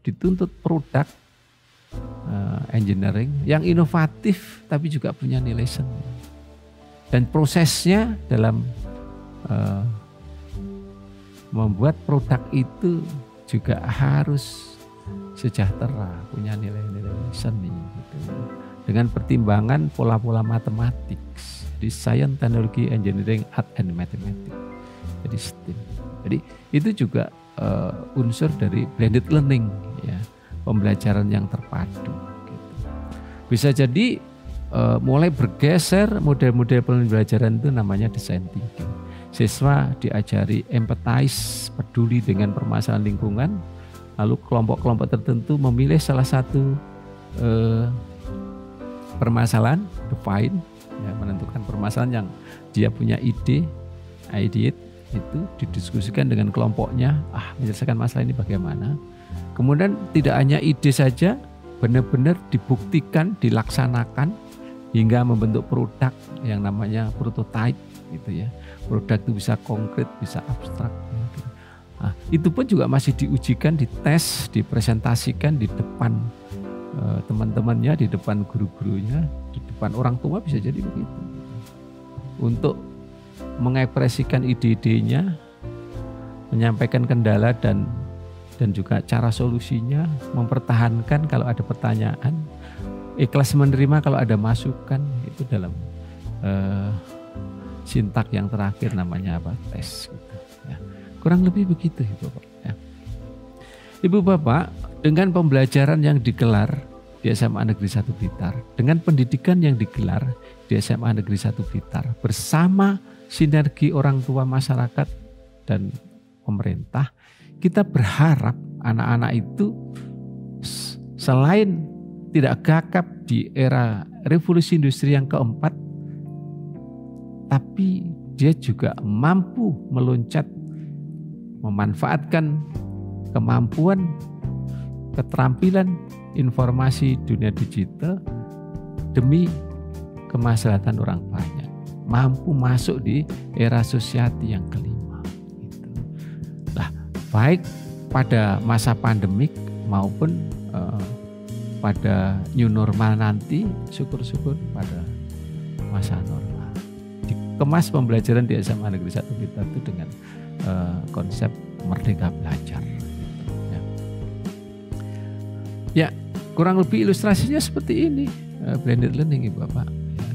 dituntut produk engineering yang inovatif tapi juga punya nilai seni. Dan prosesnya dalam membuat produk itu juga harus sejahtera, punya nilai-nilai seni gitu. Dengan pertimbangan pola-pola matematik, di science, teknologi, engineering, art and mathematics. Jadi STEAM. Jadi itu juga unsur dari blended learning, ya, pembelajaran yang terpadu. Gitu. Bisa jadi mulai bergeser model-model pembelajaran itu namanya design thinking. Siswa diajari empathize, peduli dengan permasalahan lingkungan, lalu kelompok-kelompok tertentu memilih salah satu permasalahan, define, ya, menentukan permasalahan yang dia punya ide itu didiskusikan dengan kelompoknya, menyelesaikan masalah ini bagaimana. Kemudian tidak hanya ide saja, benar-benar dibuktikan, dilaksanakan hingga membentuk produk yang namanya prototype gitu ya. Produk itu bisa konkret, bisa abstrak. Gitu. Nah, itu pun juga masih diujikan, dites, dipresentasikan di depan teman-temannya, di depan guru-gurunya, di depan orang tua, bisa jadi begitu. Untuk mengekspresikan ide-idenya, menyampaikan kendala dan juga cara solusinya, mempertahankan kalau ada pertanyaan, ikhlas menerima kalau ada masukan, itu dalam sintak yang terakhir namanya apa? Tes. Gitu, ya. Kurang lebih begitu, Ibu Bapak. Ya. Ibu Bapak, dengan pembelajaran yang digelar di SMA Negeri 1 Blitar, dengan pendidikan yang digelar di SMA Negeri 1 Blitar, bersama sinergi orang tua, masyarakat, dan pemerintah, kita berharap anak-anak itu selain tidak gagap di era revolusi industri yang keempat, tapi dia juga mampu meloncat, memanfaatkan kemampuan, keterampilan informasi dunia digital demi kemaslahatan orang banyak, mampu masuk di era sosiati yang kelima. Gitu. Nah, baik pada masa pandemik maupun pada new normal nanti, syukur-syukur pada masa normal. Dikemas pembelajaran di SMA Negeri 1 Blitar itu dengan konsep merdeka belajar. Ya, kurang lebih ilustrasinya seperti ini, blended learning, Ibu Bapak. Ya.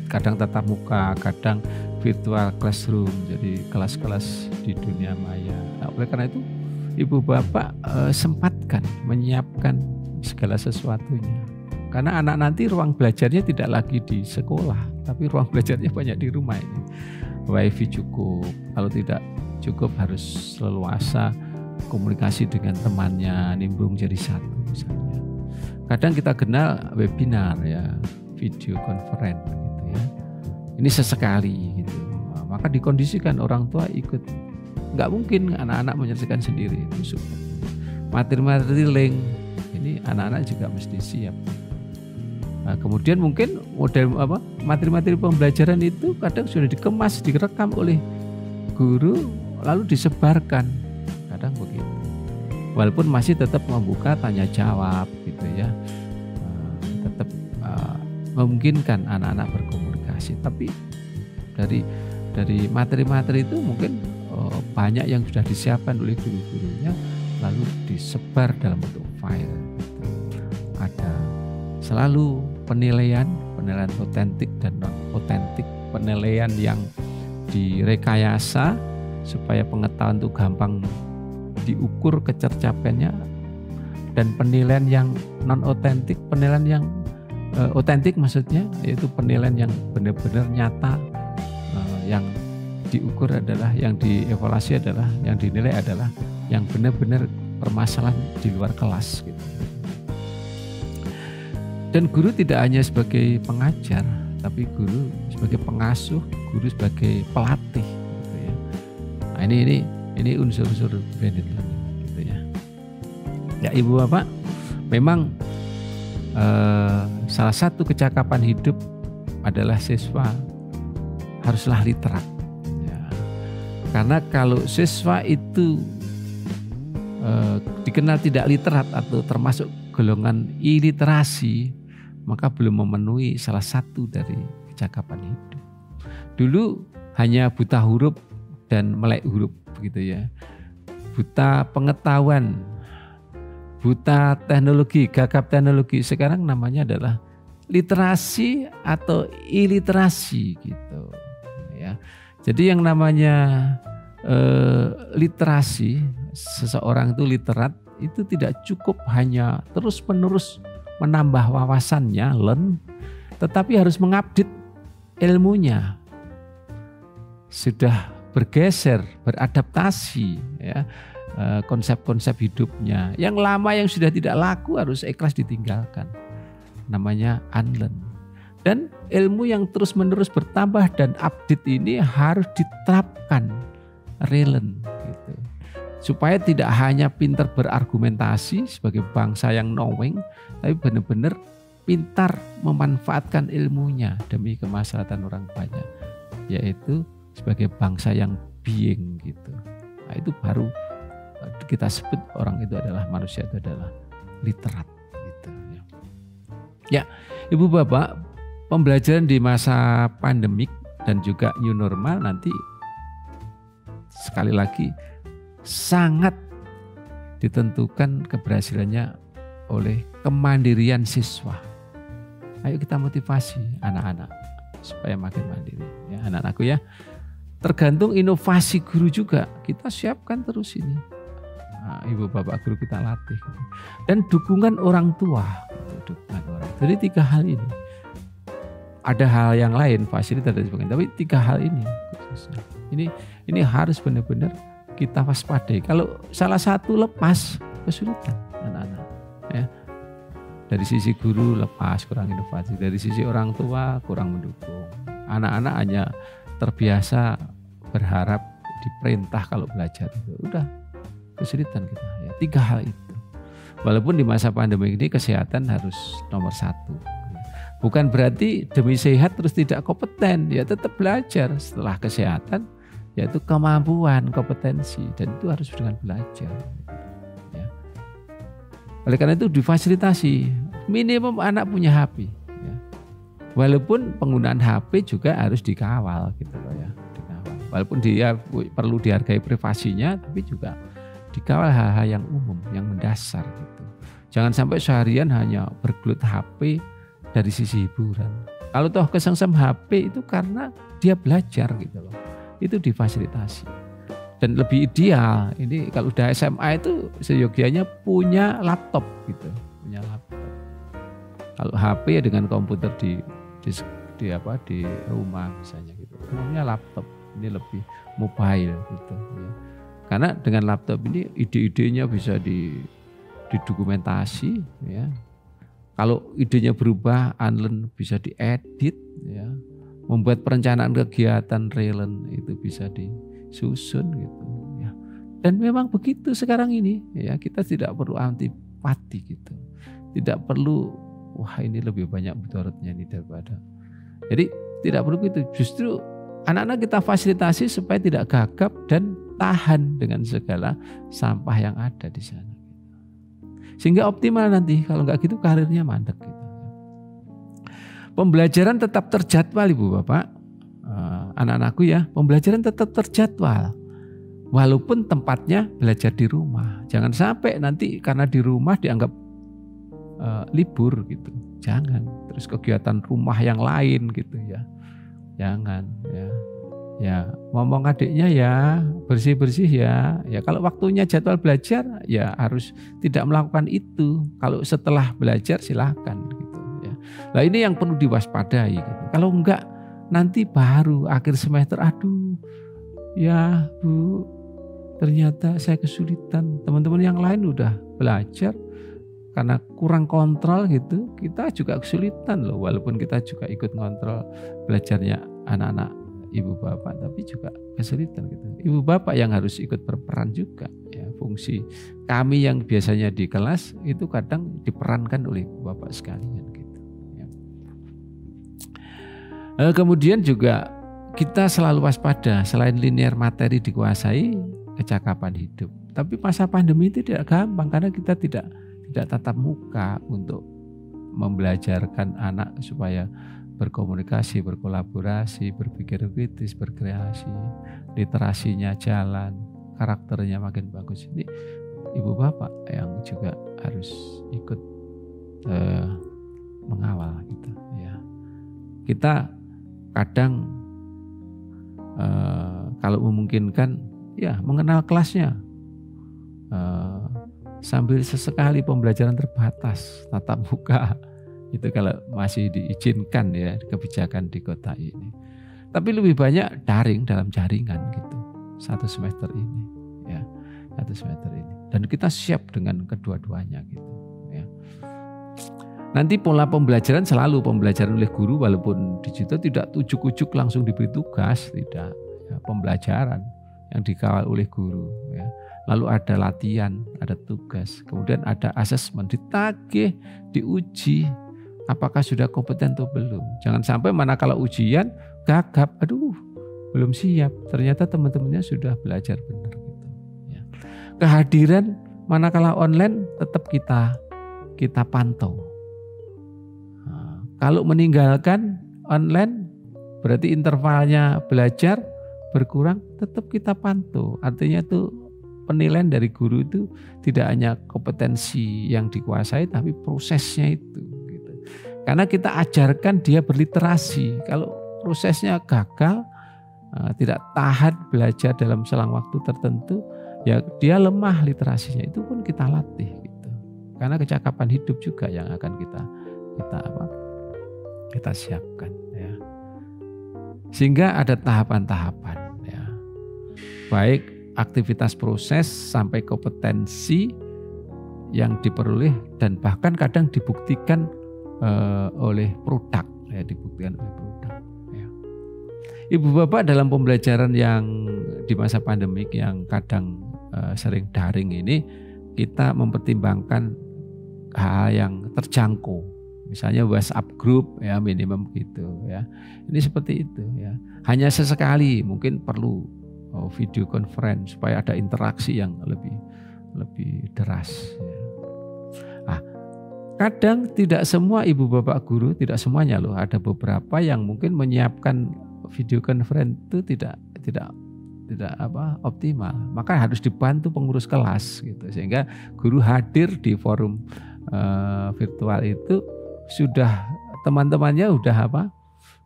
Kadang tatap muka, kadang virtual classroom, jadi kelas-kelas di dunia maya. Nah, oleh karena itu, Ibu Bapak sempatkan menyiapkan segala sesuatunya. Karena anak nanti ruang belajarnya tidak lagi di sekolah, tapi ruang belajarnya banyak di rumah ini. Wifi cukup, kalau tidak cukup harus leluasa komunikasi dengan temannya, nimbrung jadi satu misalnya. Kadang kita kenal webinar ya, video conference gitu ya. Ini sesekali gitu. Nah, maka dikondisikan orang tua ikut. Nggak mungkin anak-anak menyelesaikan sendiri itu. Materi-materi link ini anak-anak juga mesti siap. Nah, kemudian mungkin model materi-materi pembelajaran itu kadang sudah dikemas, direkam oleh guru lalu disebarkan. Kadang begitu. Walaupun masih tetap membuka tanya jawab gitu ya. Tetap memungkinkan anak-anak berkomunikasi. Tapi dari materi-materi itu mungkin banyak yang sudah disiapkan oleh guru-gurunya lalu disebar dalam bentuk file. Ada selalu penilaian otentik dan non otentik, penilaian yang direkayasa supaya pengetahuan itu gampang diukur kecerdasannya, dan penilaian yang non otentik, penilaian yang otentik maksudnya yaitu penilaian yang benar-benar nyata, yang diukur adalah, yang dievaluasi adalah, yang dinilai adalah yang benar-benar permasalahan di luar kelas gitu. Dan guru tidak hanya sebagai pengajar, tapi guru sebagai pengasuh, guru sebagai pelatih gitu ya. Nah, ini unsur-unsur blended learning gitu ya. Ya Ibu Bapak, memang salah satu kecakapan hidup adalah siswa haruslah literat. Ya. Karena kalau siswa itu dikenal tidak literat atau termasuk golongan iliterasi, maka belum memenuhi salah satu dari kecakapan hidup. Dulu hanya buta huruf dan melek huruf begitu ya. Buta pengetahuan, buta teknologi, gagap teknologi. Sekarang namanya adalah literasi atau iliterasi gitu ya. Jadi yang namanya literasi, seseorang itu literat, itu tidak cukup hanya terus-menerus menambah wawasannya, learn, tetapi harus mengupdate ilmunya. Sudah bergeser, beradaptasi ya, konsep-konsep hidupnya. Yang lama yang sudah tidak laku harus ikhlas ditinggalkan. Namanya unlearn. Dan ilmu yang terus-menerus bertambah dan update ini harus diterapkan, relearn gitu. Supaya tidak hanya pintar berargumentasi sebagai bangsa yang knowing, tapi benar-benar pintar memanfaatkan ilmunya demi kemaslahatan orang banyak, yaitu sebagai bangsa yang being gitu. Nah, itu baru kita sebut orang itu adalah manusia, itu adalah literat gitu ya. Ya, Ibu Bapak, pembelajaran di masa pandemik dan juga new normal nanti sekali lagi sangat ditentukan keberhasilannya oleh kemandirian siswa. Ayo kita motivasi anak-anak supaya makin mandiri ya anak-anakku ya. Tergantung inovasi guru juga, kita siapkan terus ini. Nah, Ibu Bapak guru kita latih. Dan dukungan orang tua. Jadi 3 hal ini. Ada hal yang lain, fasilitas dan sebagainya, tapi 3 hal ini khususnya. Ini harus benar-benar kita waspadai. Kalau salah satu lepas, kesulitan anak-anak. Ya. Dari sisi guru lepas, kurang inovasi. Dari sisi orang tua kurang mendukung. Anak-anak hanya terbiasa berharap diperintah kalau belajar. Udah kesulitan kita. Ya, 3 hal itu. Walaupun di masa pandemi ini kesehatan harus nomor 1. Bukan berarti demi sehat terus tidak kompeten. Ya tetap belajar setelah kesehatan. Yaitu kemampuan, kompetensi, dan itu harus dengan belajar. Ya. Oleh karena itu difasilitasi, minimum anak punya HP. Ya. Walaupun penggunaan HP juga harus dikawal, gitu loh ya. Dikawal. Walaupun dia perlu dihargai privasinya, tapi juga dikawal hal-hal yang umum, yang mendasar. Gitu. Jangan sampai seharian hanya bergelut HP dari sisi hiburan. Kalau toh kesengsem HP itu karena dia belajar, gitu loh. Itu difasilitasi. Dan lebih ideal, ini kalau udah SMA itu seyogianya punya laptop gitu. punya laptop. Kalau HP ya dengan komputer di rumah misalnya gitu. Umumnya laptop ini lebih mobile gitu ya. Karena dengan laptop ini ide-idenya bisa didokumentasi ya. Kalau idenya berubah, unlearn bisa diedit ya. Membuat perencanaan kegiatan relearn itu bisa disusun gitu ya. Dan memang begitu sekarang ini ya, kita tidak perlu antipati gitu. Tidak perlu wah ini lebih banyak mudaratnya ini daripada. Jadi tidak perlu gitu. Justru anak-anak kita fasilitasi supaya tidak gagap dan tahan dengan segala sampah yang ada di sana. Sehingga optimal nanti, kalau nggak gitu karirnya mandek gitu. Pembelajaran tetap terjadwal Ibu Bapak, anak-anakku ya, pembelajaran tetap terjadwal. Walaupun tempatnya belajar di rumah. Jangan sampai nanti karena di rumah dianggap libur gitu. Jangan. Terus kegiatan rumah yang lain gitu ya. Jangan ya. Ya, ngomong adiknya ya, bersih-bersih ya. Ya kalau waktunya jadwal belajar ya harus tidak melakukan itu. Kalau setelah belajar silakan gitu ya. Nah, ini yang perlu diwaspadai gitu. Kalau enggak nanti baru akhir semester aduh. Ya, Bu, ternyata saya kesulitan. Teman-teman yang lain udah belajar karena kurang kontrol gitu. Kita juga kesulitan loh, walaupun kita juga ikut kontrol belajarnya anak-anak Ibu Bapak, tapi juga kesulitan gitu. Ibu Bapak yang harus ikut berperan juga ya. Fungsi kami yang biasanya di kelas itu kadang diperankan oleh Ibu Bapak sekalian gitu ya. Kemudian juga kita selalu waspada, selain linear materi dikuasai, kecakapan hidup. Tapi masa pandemi itu tidak gampang karena kita tidak tatap muka untuk membelajarkan anak supaya berkomunikasi, berkolaborasi, berpikir kritis, berkreasi, literasinya jalan, karakternya makin bagus. Ini Ibu Bapak yang juga harus ikut mengawal gitu ya. Kita kadang kalau memungkinkan ya mengenal kelasnya, sambil sesekali pembelajaran terbatas tatap muka. Itu kalau masih diizinkan ya kebijakan di kota ini. Tapi lebih banyak daring dalam jaringan gitu. Satu semester ini ya. Satu semester ini. Dan kita siap dengan kedua-duanya gitu ya. Nanti pola pembelajaran selalu pembelajaran oleh guru walaupun digital tidak ujuk-ujuk langsung diberi tugas, tidak. Ya, pembelajaran yang dikawal oleh guru ya. Lalu ada latihan, ada tugas, kemudian ada asesmen, ditagih, diuji. Apakah sudah kompeten atau belum? Jangan sampai manakala ujian gagap, aduh belum siap. Ternyata teman-temannya sudah belajar benar gitu. Ya. Kehadiran manakala online tetap kita pantau. Nah, kalau meninggalkan online berarti intervalnya belajar berkurang, tetap kita pantau. Artinya itu penilaian dari guru itu tidak hanya kompetensi yang dikuasai tapi prosesnya itu. Karena kita ajarkan dia berliterasi. Kalau prosesnya gagal, tidak tahan belajar dalam selang waktu tertentu, ya dia lemah literasinya. Itu pun kita latih gitu. Karena kecakapan hidup juga yang akan kita siapkan ya. Sehingga ada tahapan-tahapan ya. Baik aktivitas proses sampai kompetensi yang diperoleh dan bahkan kadang dibuktikan oleh produk ya, dibuktikan oleh produk ya. Ibu Bapak dalam pembelajaran yang di masa pandemik yang kadang sering daring ini, kita mempertimbangkan hal yang terjangkau, misalnya WhatsApp group ya minimum gitu ya. Ini seperti itu ya. Hanya sesekali mungkin perlu video conference supaya ada interaksi yang lebih deras ya. Kadang tidak semua ibu bapak guru, tidak semuanya loh, ada beberapa yang mungkin menyiapkan video conference itu tidak optimal. Maka harus dibantu pengurus kelas gitu. Sehingga guru hadir di forum virtual itu sudah teman-temannya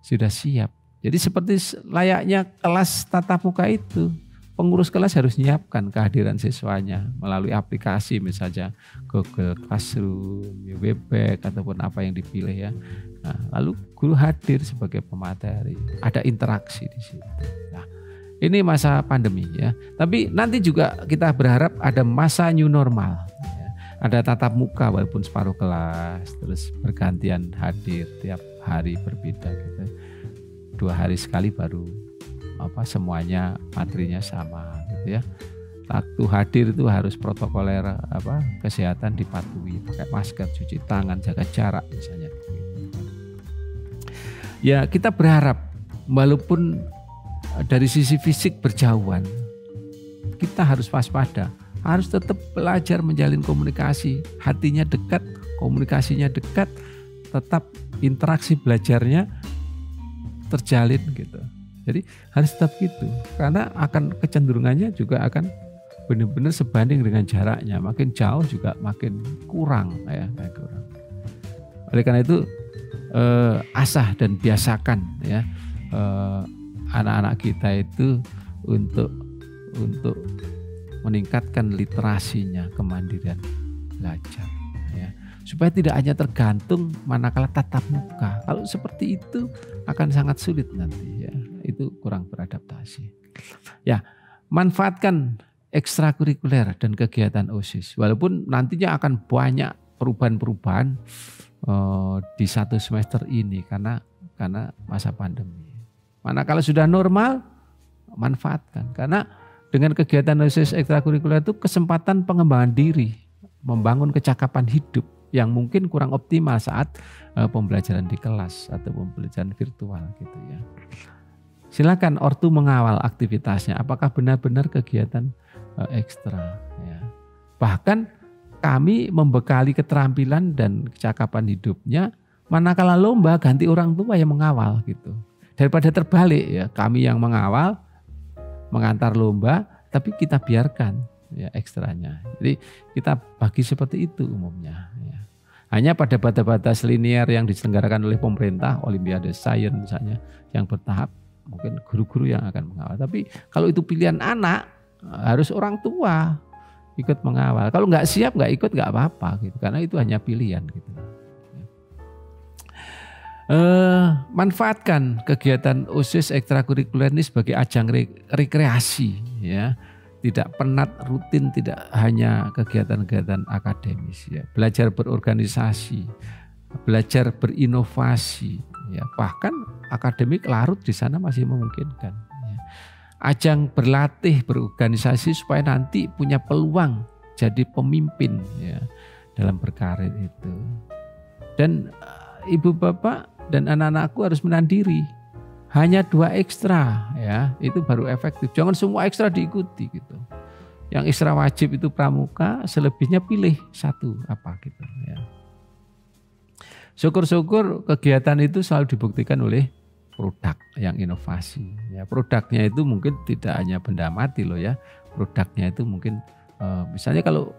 sudah siap. Jadi seperti layaknya kelas tatap muka itu, pengurus kelas harus menyiapkan kehadiran siswanya melalui aplikasi misalnya Google Classroom, Webex ataupun apa yang dipilih ya. Nah, lalu guru hadir sebagai pemateri, ada interaksi di situ. Nah, ini masa pandemi ya. Tapi nanti juga kita berharap ada masa new normal. Ya. Ada tatap muka walaupun separuh kelas, terus bergantian hadir tiap hari berbeda gitu. 2 hari sekali baru semuanya materinya sama gitu ya. Waktu hadir itu harus protokoler kesehatan dipatuhi, pakai masker, cuci tangan, jaga jarak misalnya gitu. Ya, kita berharap walaupun dari sisi fisik berjauhan, kita harus waspada, harus tetap belajar menjalin komunikasi, hatinya dekat, komunikasinya dekat, tetap interaksi belajarnya terjalin gitu. Jadi harus tetap gitu, karena akan kecenderungannya juga akan benar-benar sebanding dengan jaraknya, makin jauh juga makin kurang ya, kurang. Oleh karena itu asah dan biasakan ya anak-anak kita itu untuk meningkatkan literasinya, kemandirian belajar ya, supaya tidak hanya tergantung manakala tatap muka. Kalau seperti itu akan sangat sulit nanti ya. Itu kurang beradaptasi. Ya, manfaatkan ekstrakurikuler dan kegiatan OSIS. Walaupun nantinya akan banyak perubahan-perubahan di 1 semester ini karena masa pandemi. Manakala sudah normal, manfaatkan. Karena dengan kegiatan OSIS ekstrakurikuler itu kesempatan pengembangan diri, membangun kecakapan hidup yang mungkin kurang optimal saat pembelajaran di kelas atau pembelajaran virtual gitu ya. Silakan ortu mengawal aktivitasnya, apakah benar-benar kegiatan ekstra. Ya. Bahkan kami membekali keterampilan dan kecakapan hidupnya, manakala lomba ganti orang tua yang mengawal gitu. Daripada terbalik ya, kami yang mengawal, mengantar lomba, tapi kita biarkan ya ekstranya. Jadi kita bagi seperti itu umumnya. Ya. Hanya pada batas-batas linear yang diselenggarakan oleh pemerintah, Olimpiade Sains misalnya, yang bertahap, mungkin guru-guru yang akan mengawal. Tapi kalau itu pilihan anak, harus orang tua ikut mengawal. Kalau nggak siap, nggak ikut, nggak apa-apa gitu. Karena itu hanya pilihan gitu. Manfaatkan kegiatan OSIS ekstrakurikuler ini sebagai ajang rekreasi ya. Tidak penat, rutin, tidak hanya kegiatan-kegiatan akademis ya. Belajar berorganisasi, belajar berinovasi ya, bahkan akademik larut di sana masih memungkinkan ya. Ajang berlatih berorganisasi supaya nanti punya peluang jadi pemimpin ya dalam berkarir itu. Dan ibu bapak dan anak-anakku harus menahan diri. Hanya 2 ekstra ya, itu baru efektif. Jangan semua ekstra diikuti gitu. Yang ekstra wajib itu pramuka, selebihnya pilih 1 apa gitu ya. Syukur-syukur kegiatan itu selalu dibuktikan oleh produk yang inovasi. Ya, produknya itu mungkin tidak hanya benda mati loh ya. Produknya itu mungkin misalnya kalau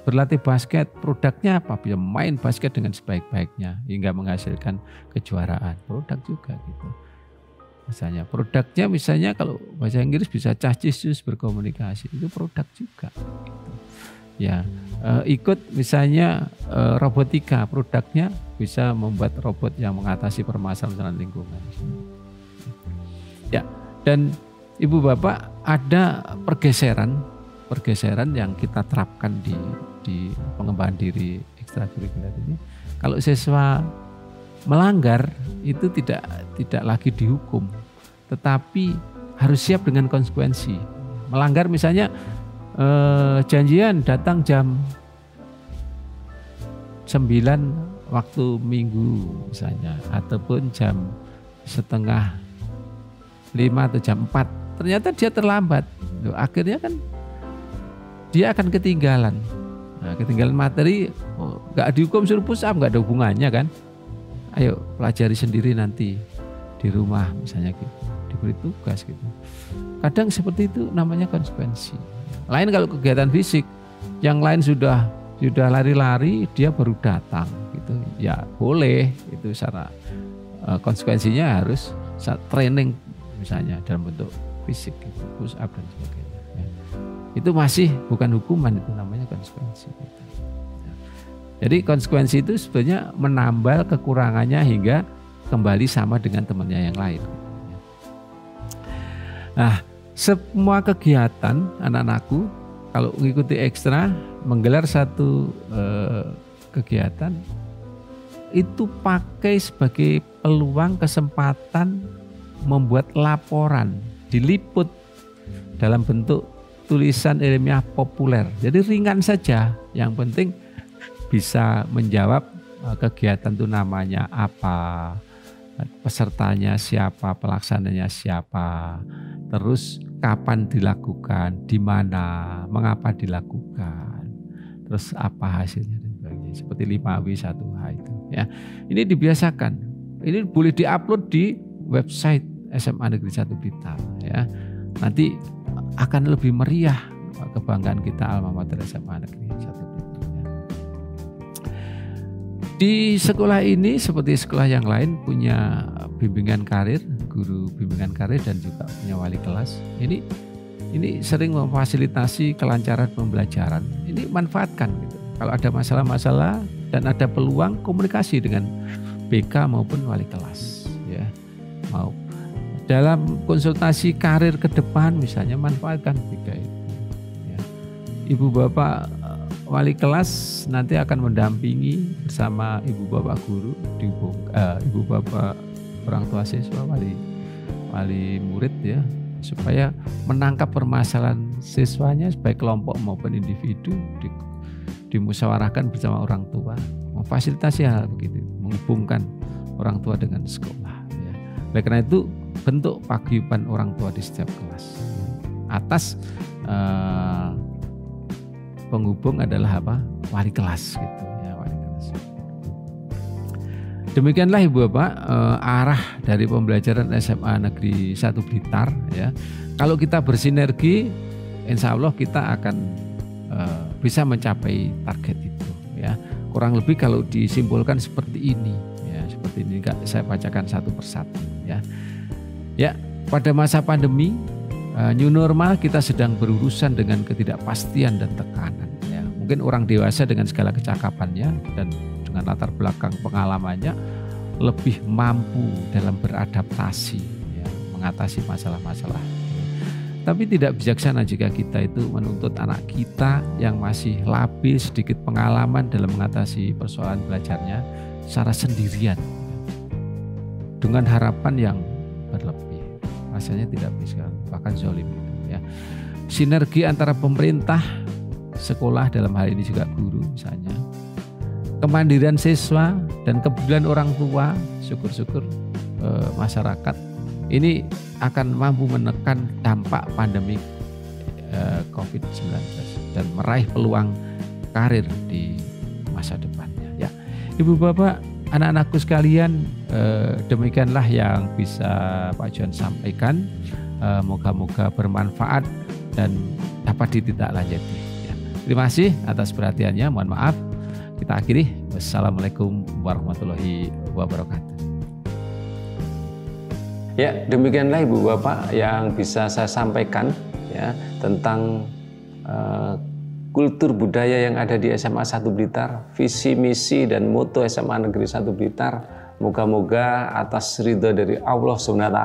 berlatih basket, produknya apa? Bisa main basket dengan sebaik-baiknya hingga menghasilkan kejuaraan. Produk juga gitu. Misalnya kalau bahasa Inggris bisa cacisus berkomunikasi, itu produk juga. Gitu. Ya, ikut misalnya robotika, produknya bisa membuat robot yang mengatasi permasalahan lingkungan. Ya, dan ibu bapak ada pergeseran yang kita terapkan di pengembangan diri ekstrakurikuler ini. Kalau siswa melanggar itu tidak lagi dihukum, tetapi harus siap dengan konsekuensi. Melanggar misalnya janjian datang jam 9 waktu minggu misalnya, ataupun jam 4:30 atau jam 4. Ternyata dia terlambat. Akhirnya kan dia akan ketinggalan. Nah, ketinggalan materi, gak dihukum suruh push up, gak ada hubungannya kan. Ayo pelajari sendiri nanti di rumah misalnya gitu, diberi tugas gitu. Kadang seperti itu namanya konsekuensi. Lain kalau kegiatan fisik, yang lain sudah lari-lari, dia baru datang gitu. Ya boleh, itu secara konsekuensinya harus training misalnya dalam bentuk fisik, gitu, push up dan sebagainya. Ya. Itu masih bukan hukuman, itu namanya konsekuensi. Gitu. Ya. Jadi konsekuensi itu sebenarnya menambal kekurangannya hingga kembali sama dengan temannya yang lain. Nah, semua kegiatan anak-anakku kalau mengikuti ekstra, menggelar satu kegiatan itu pakai sebagai peluang, kesempatan membuat laporan, diliput dalam bentuk tulisan ilmiah populer. Jadi ringan saja, yang penting bisa menjawab kegiatan itu namanya apa, pesertanya siapa, pelaksananya siapa, terus kapan dilakukan, di mana, mengapa dilakukan, terus apa hasilnya dan sebagainya. Seperti 5W1H itu ya. Ini dibiasakan. Ini boleh diupload di website SMA Negeri 1 Blitar ya. Nanti akan lebih meriah kebanggaan kita alma mater SMA Negeri 1 Blitar. Ya. Di sekolah ini seperti sekolah yang lain punya bimbingan karir, guru bimbingan karir dan juga punya wali kelas. Ini sering memfasilitasi kelancaran pembelajaran. Ini manfaatkan gitu. Kalau ada masalah-masalah dan ada peluang, komunikasi dengan BK maupun wali kelas ya. Mau dalam konsultasi karir ke depan misalnya, manfaatkan BK itu ya. Ibu bapak wali kelas nanti akan mendampingi bersama ibu bapak guru, ibu bapak orang tua siswa, wali murid ya, supaya menangkap permasalahan siswanya baik kelompok maupun individu, dimusyawarahkan bersama orang tua, memfasilitasi hal begitu, menghubungkan orang tua dengan sekolah ya. Oleh karena itu bentuk paguyuban orang tua di setiap kelas. Atas penghubung adalah apa? Wali kelas gitu ya, wali kelas. Demikianlah Ibu Bapak arah dari pembelajaran SMA Negeri 1 Blitar ya. Kalau kita bersinergi, insya Allah kita akan bisa mencapai target itu ya. Kurang lebih kalau disimpulkan seperti ini ya, seperti ini saya bacakan satu persatu ya. Ya, pada masa pandemi new normal kita sedang berurusan dengan ketidakpastian dan tekanan ya. Mungkin orang dewasa dengan segala kecakapannya dan dengan latar belakang pengalamannya lebih mampu dalam beradaptasi ya, mengatasi masalah-masalah. Tapi tidak bijaksana jika kita itu menuntut anak kita yang masih labil, sedikit pengalaman dalam mengatasi persoalan belajarnya secara sendirian dengan harapan yang berlebih. Rasanya tidak bisa, bahkan zalim ya. Sinergi antara pemerintah, sekolah dalam hal ini juga guru misalnya, kemandirian siswa dan kepedulian orang tua, syukur-syukur masyarakat ini akan mampu menekan dampak pandemi COVID-19 dan meraih peluang karir di masa depannya ya. Ibu bapak, anak-anakku sekalian, demikianlah yang bisa Pak John sampaikan. Moga-moga bermanfaat dan dapat ditindaklanjuti ya. Terima kasih atas perhatiannya, mohon maaf. Kita akhiri. Wassalamualaikum warahmatullahi wabarakatuh. Ya, demikianlah Ibu Bapak yang bisa saya sampaikan ya tentang kultur budaya yang ada di SMA 1 Blitar, visi misi dan moto SMA Negeri 1 Blitar. Moga-moga atas ridho dari Allah SWT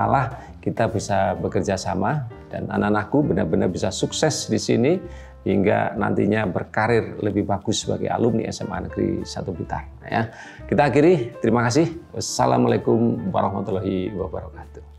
kita bisa bekerja sama dan anak-anakku benar-benar bisa sukses di sini hingga nantinya berkarir lebih bagus sebagai alumni SMA Negeri 1 Blitar ya. Kita akhiri, terima kasih. Wassalamualaikum warahmatullahi wabarakatuh.